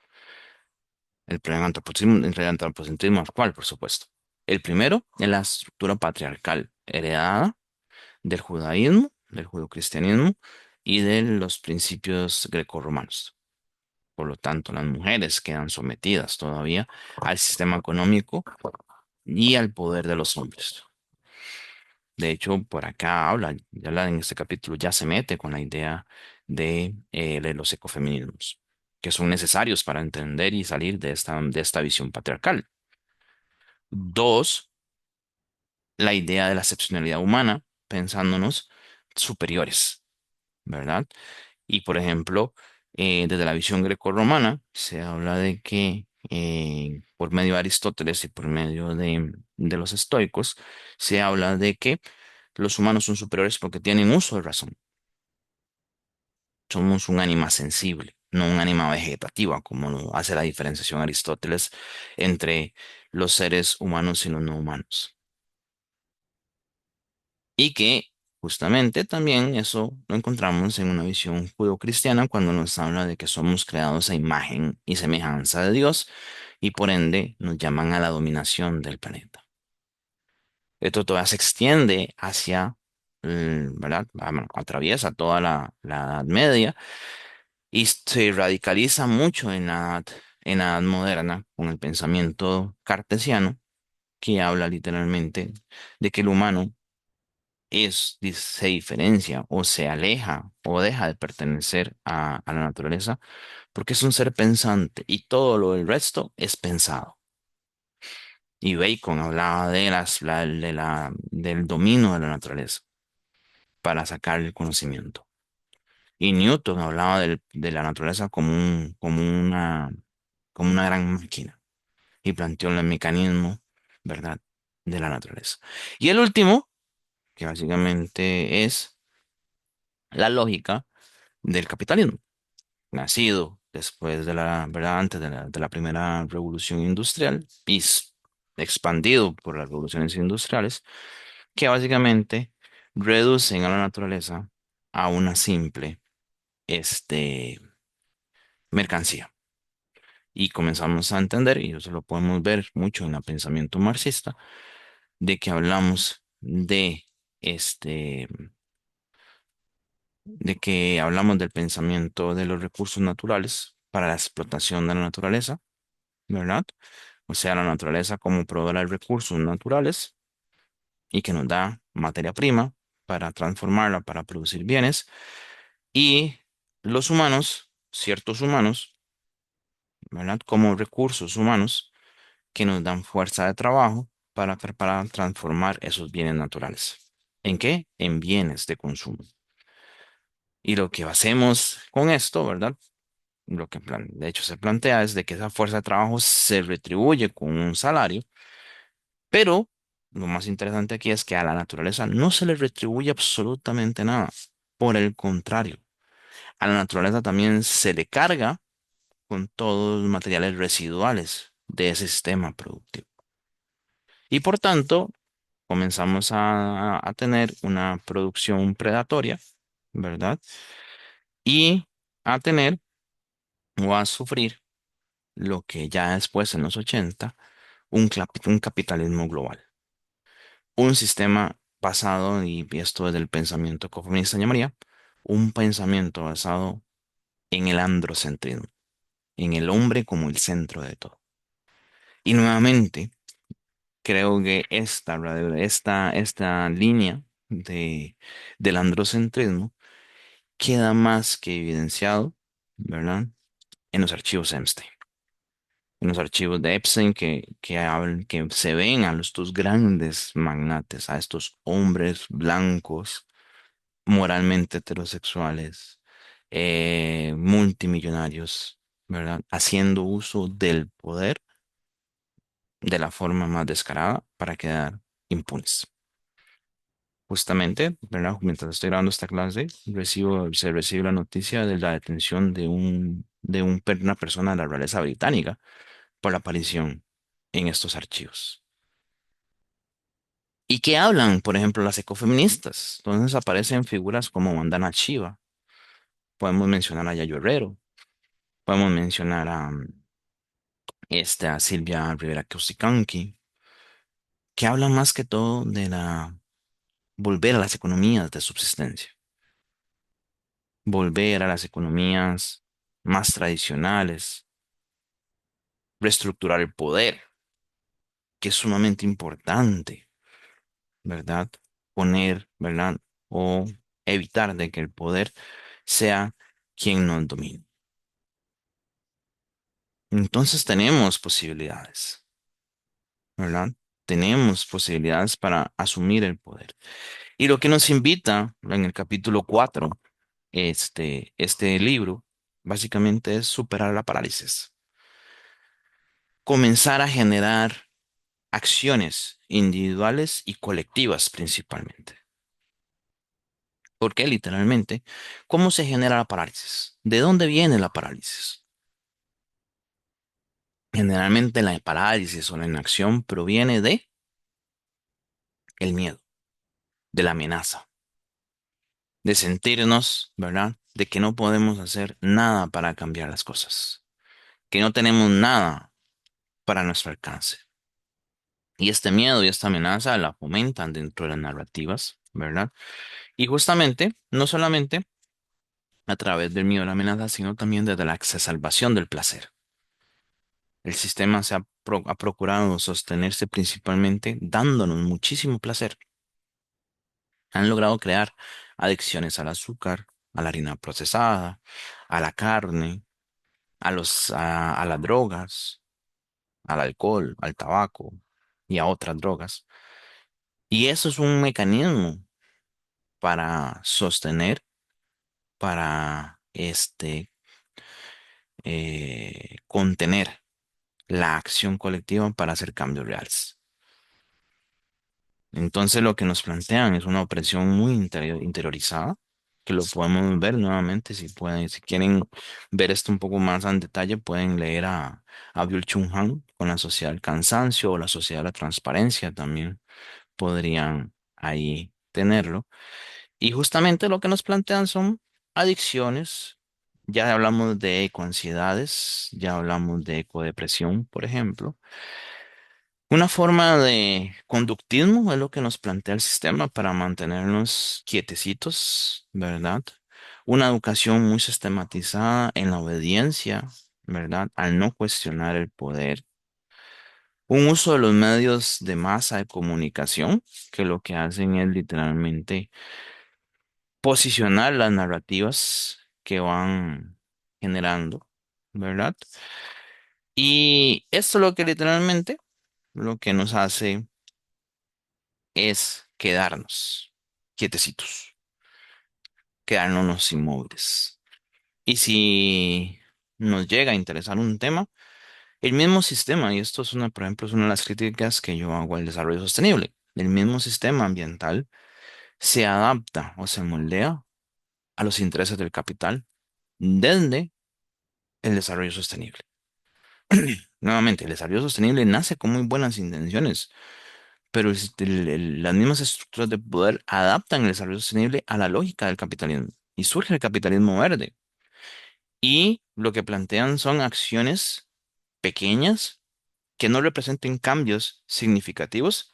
El antropocentrismo actual, por supuesto. El primero es la estructura patriarcal heredada del judaísmo, del judeocristianismo y de los principios grecorromanos. Por lo tanto, las mujeres quedan sometidas todavía al sistema económico y al poder de los hombres. De hecho, por acá en este capítulo ya se mete con la idea de los ecofeminismos, que son necesarios para entender y salir de esta visión patriarcal. Dos, la idea de la excepcionalidad humana, pensándonos superiores, ¿verdad? Y por ejemplo, desde la visión grecorromana, se habla de que por medio de Aristóteles y por medio de los estoicos, se habla de que los humanos son superiores porque tienen uso de razón. Somos un ánima sensible, no un ánima vegetativa, como lo hace la diferenciación Aristóteles entre los seres humanos y los no humanos. Y que justamente también eso lo encontramos en una visión judeocristiana cuando nos habla de que somos creados a imagen y semejanza de Dios y por ende nos llaman a la dominación del planeta. Esto todavía se extiende hacia, ¿verdad? Bueno, atraviesa toda la Edad Media y se radicaliza mucho en la Edad Moderna con el pensamiento cartesiano que habla literalmente de que el humano se diferencia o se aleja o deja de pertenecer a la naturaleza porque es un ser pensante y todo lo del resto es pensado. Y Bacon hablaba del dominio de la naturaleza para sacar el conocimiento. Y Newton hablaba de la naturaleza como una gran máquina y planteó el mecanismo, ¿verdad?, de la naturaleza. Y el último, que básicamente es la lógica del capitalismo, nacido después ¿verdad? Antes de la primera revolución industrial y expandido por las revoluciones industriales, que básicamente reducen a la naturaleza a una simple, este, mercancía. Y comenzamos a entender, y eso lo podemos ver mucho en el pensamiento marxista, de que hablamos este, del pensamiento de los recursos naturales para la explotación de la naturaleza, ¿verdad? O sea, la naturaleza como proveedora de recursos naturales y que nos da materia prima para transformarla, para producir bienes. Y los humanos, ciertos humanos, ¿verdad? Como recursos humanos que nos dan fuerza de trabajo para transformar esos bienes naturales. ¿En qué? En bienes de consumo. Y lo que hacemos con esto, ¿verdad? De hecho se plantea es de que esa fuerza de trabajo se retribuye con un salario, pero lo más interesante aquí es que a la naturaleza no se le retribuye absolutamente nada. Por el contrario, a la naturaleza también se le carga con todos los materiales residuales de ese sistema productivo. Y por tanto, comenzamos a tener una producción predatoria, ¿verdad? Y a tener o a sufrir lo que ya después en los 80 un capitalismo global. Un sistema basado, y esto es del pensamiento comunista llamaría, un pensamiento basado en el androcentrismo, en el hombre como el centro de todo. Y nuevamente, creo que esta línea del androcentrismo queda más que evidenciado, ¿verdad? En los archivos Epstein. En los archivos de Epstein que hablan, que se ven a estos grandes magnates, a estos hombres blancos, moralmente heterosexuales, multimillonarios, ¿verdad? Haciendo uso del poder de la forma más descarada para quedar impunes. Justamente, ¿verdad? Mientras estoy grabando esta clase, se recibe la noticia de la detención una persona de la realeza británica por la aparición en estos archivos. ¿Y qué hablan, por ejemplo, las ecofeministas? Entonces aparecen figuras como Vandana Shiva, podemos mencionar a Yayo Herrero, podemos mencionar a Silvia Rivera Causticanqui, que hablan más que todo de volver a las economías de subsistencia, volver a las economías más tradicionales, reestructurar el poder, que es sumamente importante, ¿verdad? Poner, ¿verdad? O evitar de que el poder sea quien nos domine. Entonces tenemos posibilidades, ¿verdad? Tenemos posibilidades para asumir el poder. Y lo que nos invita en el capítulo 4 este libro, básicamente es superar la parálisis, comenzar a generar acciones individuales y colectivas principalmente. Porque literalmente, ¿cómo se genera la parálisis? ¿De dónde viene la parálisis? Generalmente la parálisis o la inacción proviene de el miedo, de la amenaza, de sentirnos, ¿verdad? De que no podemos hacer nada para cambiar las cosas, que no tenemos nada para nuestro alcance. Y este miedo y esta amenaza la fomentan dentro de las narrativas, ¿verdad? Y justamente, no solamente a través del miedo a la amenaza, sino también desde la exacerbación del placer. El sistema ha procurado sostenerse principalmente dándonos muchísimo placer. Han logrado crear adicciones al azúcar, a la harina procesada, a la carne, a las drogas, al alcohol, al tabaco y a otras drogas. Y eso es un mecanismo para sostener, para contener la acción colectiva para hacer cambios reales. Entonces lo que nos plantean es una opresión muy interiorizada, que lo podemos ver nuevamente, si quieren ver esto un poco más en detalle, pueden leer a Byung-Chul Han con la sociedad del cansancio o la sociedad de la transparencia también podrían ahí tenerlo. Y justamente lo que nos plantean son adicciones. Ya hablamos de ecoansiedades, ya hablamos de ecodepresión, por ejemplo. Una forma de conductismo es lo que nos plantea el sistema para mantenernos quietecitos, ¿verdad? Una educación muy sistematizada en la obediencia, ¿verdad? Al no cuestionar el poder. Un uso de los medios de masa de comunicación, que lo que hacen es literalmente posicionar las narrativas que van generando, ¿verdad? Y esto lo que literalmente lo que nos hace es quedarnos quietecitos, quedarnos inmóviles. Y si nos llega a interesar un tema, el mismo sistema, y esto es una, por ejemplo, es una de las críticas que yo hago al desarrollo sostenible, el mismo sistema ambiental se adapta o se moldea a los intereses del capital desde el desarrollo sostenible. Nuevamente, el desarrollo sostenible nace con muy buenas intenciones, pero las mismas estructuras de poder adaptan el desarrollo sostenible a la lógica del capitalismo y surge el capitalismo verde. Y lo que plantean son acciones pequeñas que no representen cambios significativos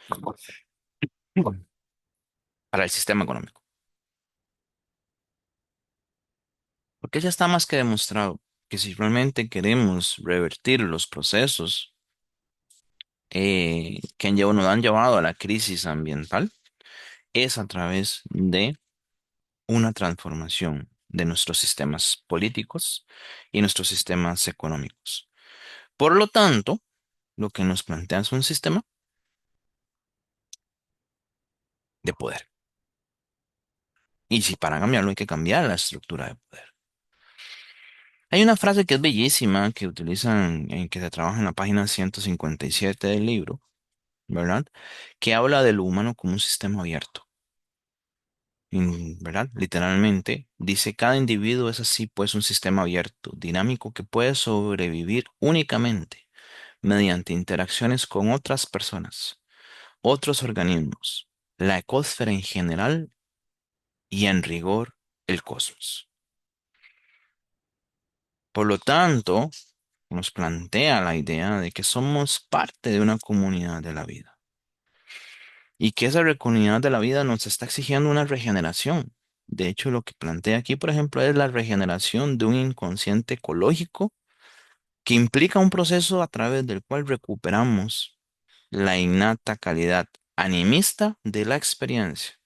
para el sistema económico. Porque ya está más que demostrado que si realmente queremos revertir los procesos nos han llevado a la crisis ambiental, es a través de una transformación de nuestros sistemas políticos y nuestros sistemas económicos. Por lo tanto, lo que nos plantea es un sistema de poder. Y si para cambiarlo hay que cambiar la estructura de poder. Hay una frase que es bellísima que utilizan, en que se trabaja en la página 157 del libro, ¿verdad? Que habla del humano como un sistema abierto. ¿Verdad? Literalmente dice, cada individuo es así, pues un sistema abierto, dinámico, que puede sobrevivir únicamente mediante interacciones con otras personas, otros organismos, la ecosfera en general y en rigor el cosmos. Por lo tanto, nos plantea la idea de que somos parte de una comunidad de la vida y que esa comunidad de la vida nos está exigiendo una regeneración. De hecho, lo que plantea aquí, por ejemplo, es la regeneración de un inconsciente ecológico que implica un proceso a través del cual recuperamos la innata calidad animista de la experiencia.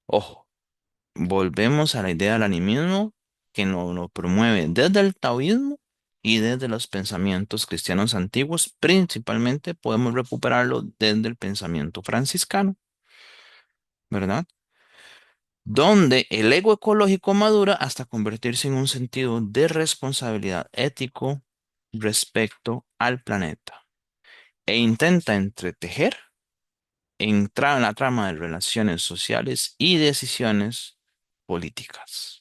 Ojo, volvemos a la idea del animismo que nos lo promueve desde el taoísmo y desde los pensamientos cristianos antiguos. Principalmente podemos recuperarlo desde el pensamiento franciscano, ¿verdad? Donde el ego ecológico madura hasta convertirse en un sentido de responsabilidad ético respecto al planeta e intenta entretejer, entrar en la trama de relaciones sociales y decisiones políticas.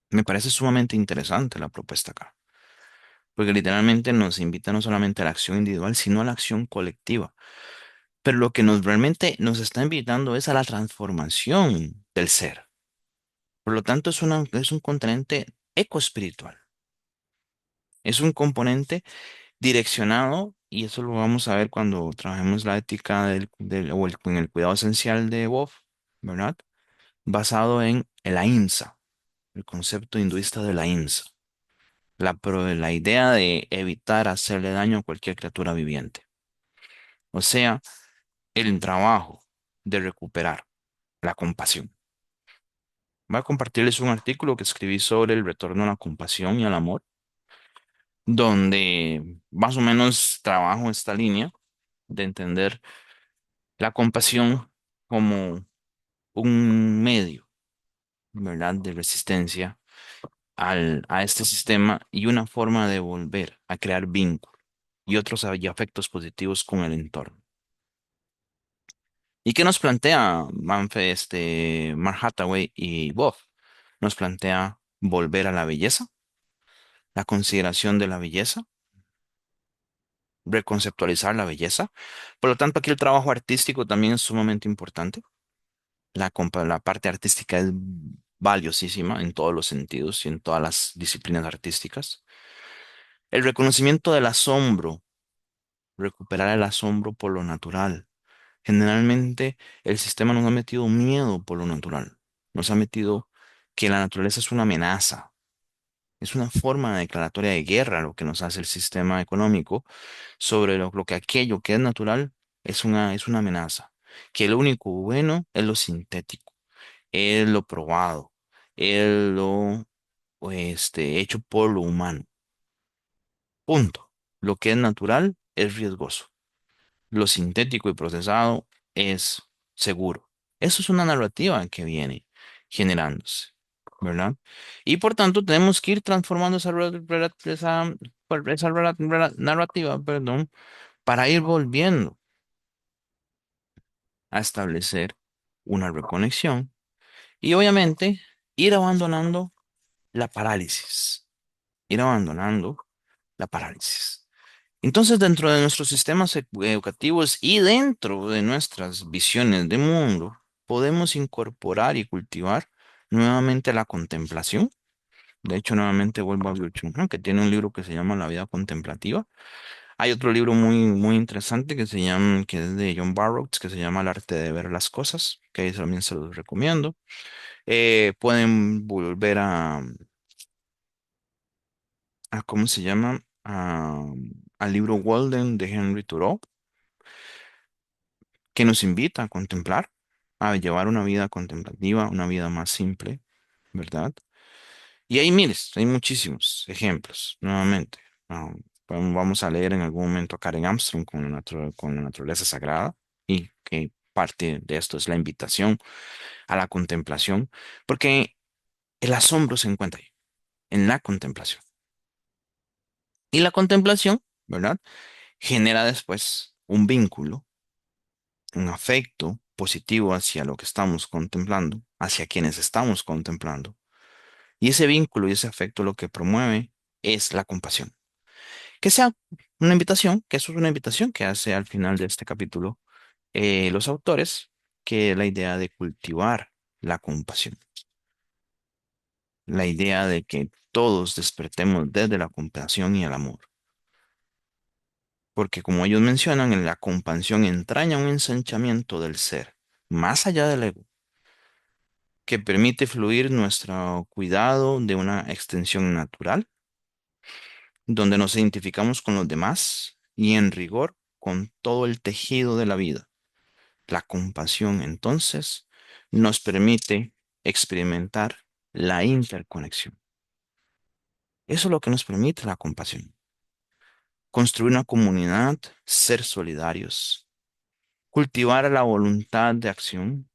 Me parece sumamente interesante la propuesta acá, porque literalmente nos invita no solamente a la acción individual, sino a la acción colectiva. Pero lo que nos realmente nos está invitando es a la transformación del ser. Por lo tanto, es un componente ecoespiritual. Es un componente direccionado, y eso lo vamos a ver cuando trabajemos la ética en el cuidado esencial de Wolf, ¿verdad? Basado en el ahimsa, el concepto hinduista de la ahimsa. La idea de evitar hacerle daño a cualquier criatura viviente. O sea, el trabajo de recuperar la compasión. Voy a compartirles un artículo que escribí sobre el retorno a la compasión y al amor, donde más o menos trabajo esta línea de entender la compasión como un medio, ¿verdad?, de resistencia a este sistema y una forma de volver a crear vínculos y otros afectos positivos con el entorno. ¿Y qué nos plantea Mark Hathaway y Boff? Nos plantea volver a la belleza, la consideración de la belleza, reconceptualizar la belleza. Por lo tanto, aquí el trabajo artístico también es sumamente importante. La parte artística es valiosísima en todos los sentidos y en todas las disciplinas artísticas. El reconocimiento del asombro, recuperar el asombro por lo natural. Generalmente el sistema nos ha metido miedo por lo natural. Nos ha metido que la naturaleza es una amenaza. Es una forma de declaratoria de guerra lo que nos hace el sistema económico sobre lo que aquello que es natural es una amenaza. Que lo único bueno es lo sintético, es lo probado, es lo hecho por lo humano. Punto. Lo que es natural es riesgoso. Lo sintético y procesado es seguro. Eso es una narrativa que viene generándose, ¿verdad? Y por tanto tenemos que ir transformando esa narrativa, perdón, para ir volviendo a establecer una reconexión y obviamente ir abandonando la parálisis, ir abandonando la parálisis. Entonces, dentro de nuestros sistemas educativos y dentro de nuestras visiones de mundo, podemos incorporar y cultivar nuevamente la contemplación. De hecho, nuevamente vuelvo a Byung-Chul Han, que tiene un libro que se llama La vida contemplativa. Hay otro libro muy interesante que es de John Burroughs, que se llama El arte de ver las cosas, que ahí también se los recomiendo. Pueden volver ¿cómo se llama? Al libro Walden de Henry Thoreau, que nos invita a contemplar, a llevar una vida contemplativa, una vida más simple, ¿verdad? Y hay miles, hay muchísimos ejemplos, nuevamente. Ah, vamos a leer en algún momento a Karen Armstrong con la naturaleza sagrada y que parte de esto es la invitación a la contemplación, porque el asombro se encuentra ahí, en la contemplación. Y la contemplación, ¿verdad? Genera después un vínculo, un afecto positivo hacia lo que estamos contemplando, hacia quienes estamos contemplando. Y ese vínculo y ese afecto lo que promueve es la compasión. Que sea una invitación, que eso es una invitación que hace al final de este capítulo los autores, que es la idea de cultivar la compasión, la idea de que todos despertemos desde la compasión y el amor. Porque como ellos mencionan, en la compasión entraña un ensanchamiento del ser, más allá del ego, que permite fluir nuestro cuidado de una extensión natural, donde nos identificamos con los demás y en rigor con todo el tejido de la vida. La compasión, entonces, nos permite experimentar la interconexión. Eso es lo que nos permite la compasión. Construir una comunidad, ser solidarios, cultivar la voluntad de acción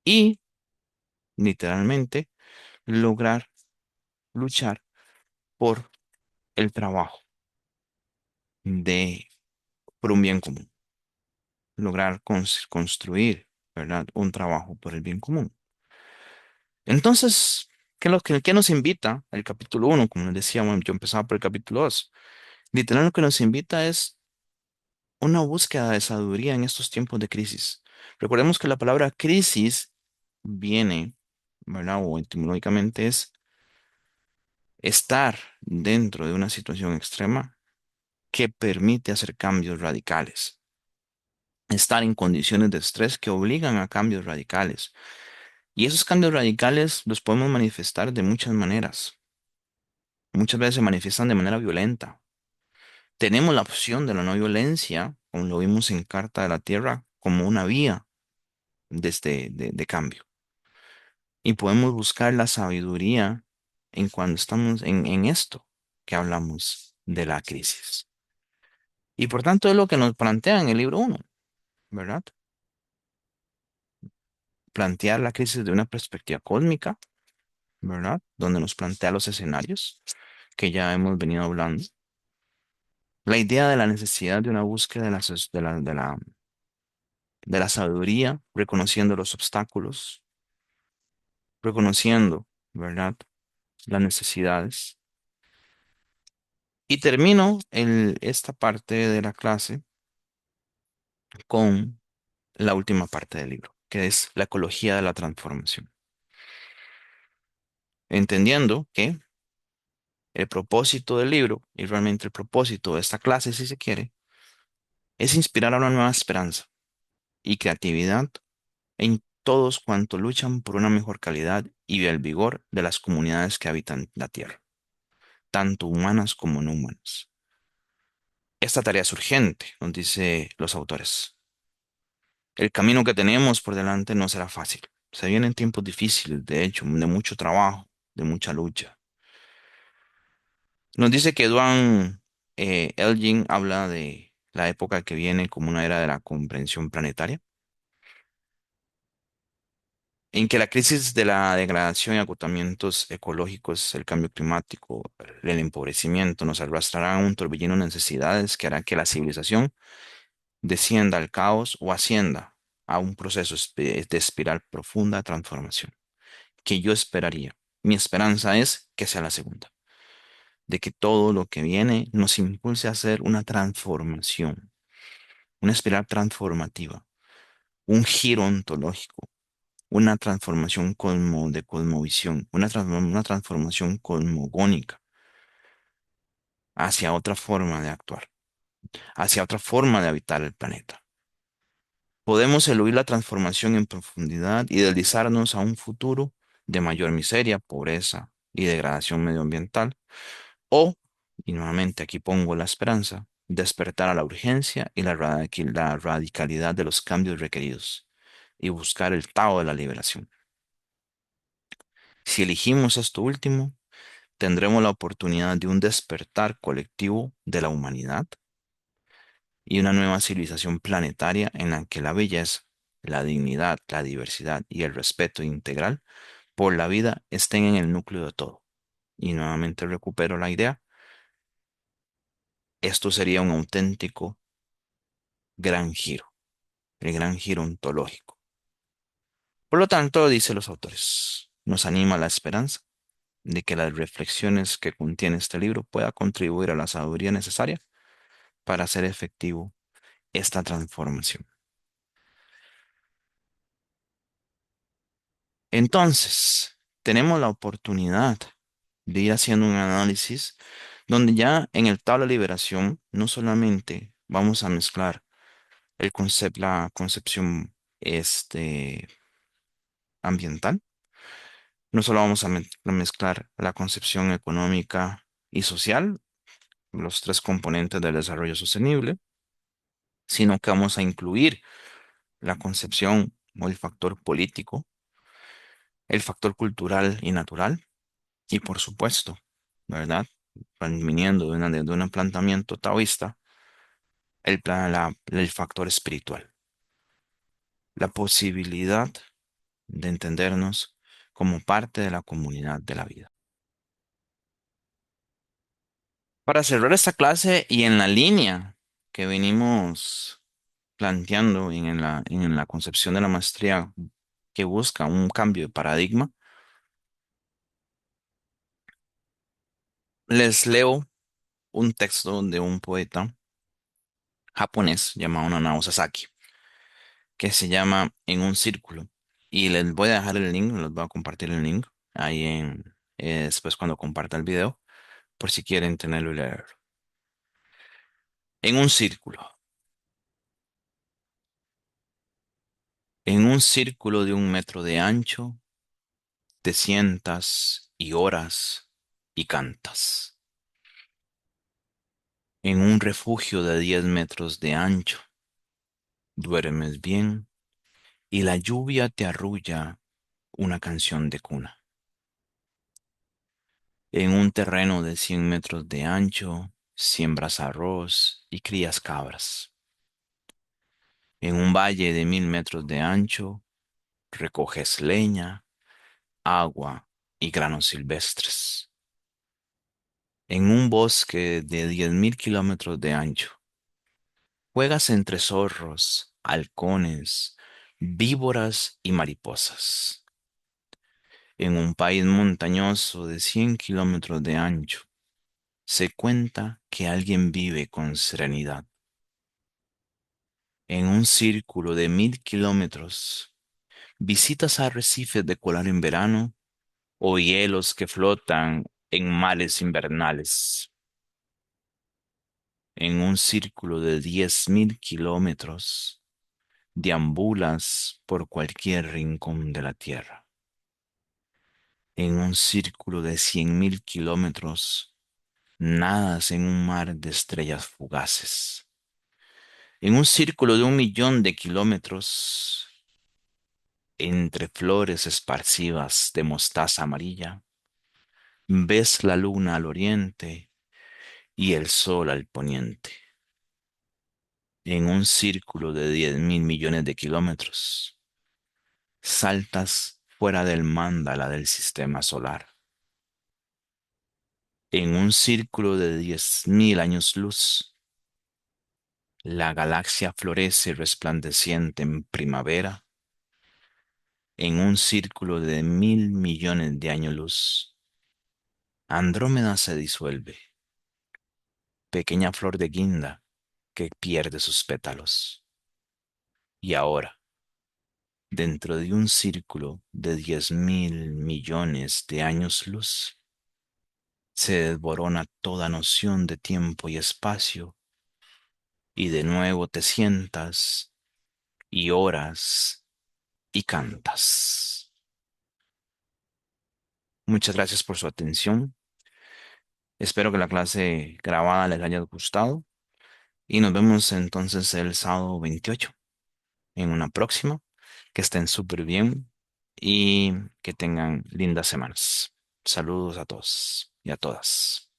y, literalmente, lograr luchar por el trabajo de, por un bien común. Lograr construir, ¿verdad? Un trabajo por el bien común. Entonces, ¿qué nos invita el capítulo uno? Como les decía, bueno, yo empezaba por el capítulo 2. Literal, lo que nos invita es una búsqueda de sabiduría en estos tiempos de crisis. Recordemos que la palabra crisis viene, ¿verdad? O etimológicamente es estar dentro de una situación extrema que permite hacer cambios radicales. Estar en condiciones de estrés que obligan a cambios radicales. Y esos cambios radicales los podemos manifestar de muchas maneras. Muchas veces se manifiestan de manera violenta. Tenemos la opción de la no violencia, como lo vimos en Carta de la Tierra, como una vía de cambio. Y podemos buscar la sabiduría en cuando estamos en esto que hablamos de la crisis. Y por tanto es lo que nos plantea en el libro uno, ¿verdad? Plantear la crisis de una perspectiva cósmica, ¿verdad? Donde nos plantea los escenarios que ya hemos venido hablando. La idea de la necesidad de una búsqueda de la sabiduría, reconociendo los obstáculos, reconociendo, ¿verdad? Las necesidades. Y termino esta parte de la clase con la última parte del libro, que es la ecología de la transformación. Entendiendo que el propósito del libro, y realmente el propósito de esta clase, si se quiere, es inspirar a una nueva esperanza y creatividad en todos cuantos luchan por una mejor calidad y el vigor de las comunidades que habitan la Tierra, tanto humanas como no humanas. Esta tarea es urgente, nos dice los autores. El camino que tenemos por delante no será fácil. Se vienen tiempos difíciles, de hecho, de mucho trabajo, de mucha lucha. Nos dice que Duan Elgin habla de la época que viene como una era de la comprensión planetaria, en que la crisis de la degradación y agotamientos ecológicos, el cambio climático, el empobrecimiento nos arrastrará a un torbellino de necesidades que hará que la civilización descienda al caos o ascienda a un proceso de espiral profunda de transformación, que yo esperaría. Mi esperanza es que sea la segunda, de que todo lo que viene nos impulse a hacer una transformación, una espiral transformativa, un giro ontológico, una transformación de cosmovisión, una transformación cosmogónica hacia otra forma de actuar, hacia otra forma de habitar el planeta. Podemos eludir la transformación en profundidad y deslizarnos a un futuro de mayor miseria, pobreza y degradación medioambiental, o, y nuevamente aquí pongo la esperanza, despertar a la urgencia y la radicalidad de los cambios requeridos y buscar el Tao de la liberación. Si elegimos esto último, tendremos la oportunidad de un despertar colectivo de la humanidad y una nueva civilización planetaria en la que la belleza, la dignidad, la diversidad y el respeto integral por la vida estén en el núcleo de todo. Y nuevamente recupero la idea, esto sería un auténtico gran giro, el gran giro ontológico. Por lo tanto, dice los autores, nos anima la esperanza de que las reflexiones que contiene este libro pueda contribuir a la sabiduría necesaria para hacer efectivo esta transformación. Entonces, tenemos la oportunidad de ir haciendo un análisis donde ya en el tabla de liberación no solamente vamos a mezclar la concepción ambiental, no solo vamos a mezclar la concepción económica y social, los tres componentes del desarrollo sostenible, sino que vamos a incluir la concepción o el factor político, el factor cultural y natural, y por supuesto, ¿verdad? Viniendo de un planteamiento taoísta, el factor espiritual, la posibilidad de entendernos como parte de la comunidad de la vida. Para cerrar esta clase y en la línea que venimos planteando en la concepción de la maestría que busca un cambio de paradigma, les leo un texto de un poeta japonés llamado Nanao Sasaki, que se llama En un círculo. Y les voy a dejar el link, les voy a compartir el link ahí después cuando comparta el video, por si quieren tenerlo y leerlo. En un círculo, en un círculo de 1 metro de ancho, te sientas y oras y cantas. En un refugio de 10 metros de ancho, duermes bien y la lluvia te arrulla una canción de cuna. En un terreno de 100 metros de ancho, siembras arroz y crías cabras. En un valle de 1000 metros de ancho, recoges leña, agua y granos silvestres. En un bosque de 10.000 kilómetros de ancho, juegas entre zorros, halcones, víboras y mariposas. En un país montañoso de 100 kilómetros de ancho, se cuenta que alguien vive con serenidad. En un círculo de 1000 kilómetros, visitas arrecifes de coral en verano o hielos que flotan en mares invernales. En un círculo de 10.000 kilómetros, deambulas por cualquier rincón de la tierra. En un círculo de 100.000 kilómetros, nadas en un mar de estrellas fugaces. En un círculo de 1 millón de kilómetros, entre flores esparcidas de mostaza amarilla, ves la luna al oriente y el sol al poniente, en un círculo de 10.000 millones de kilómetros. Saltas fuera del mándala del sistema solar, en un círculo de 10.000 años luz. La galaxia florece resplandeciente en primavera, en un círculo de 1.000 millones de años luz. Andrómeda se disuelve, pequeña flor de guinda que pierde sus pétalos. Y ahora, dentro de un círculo de 10.000 millones de años luz, se desborona toda noción de tiempo y espacio, y de nuevo te sientas y oras y cantas. Muchas gracias por su atención. Espero que la clase grabada les haya gustado y nos vemos entonces el sábado 28 en una próxima. Que estén súper bien y que tengan lindas semanas. Saludos a todos y a todas.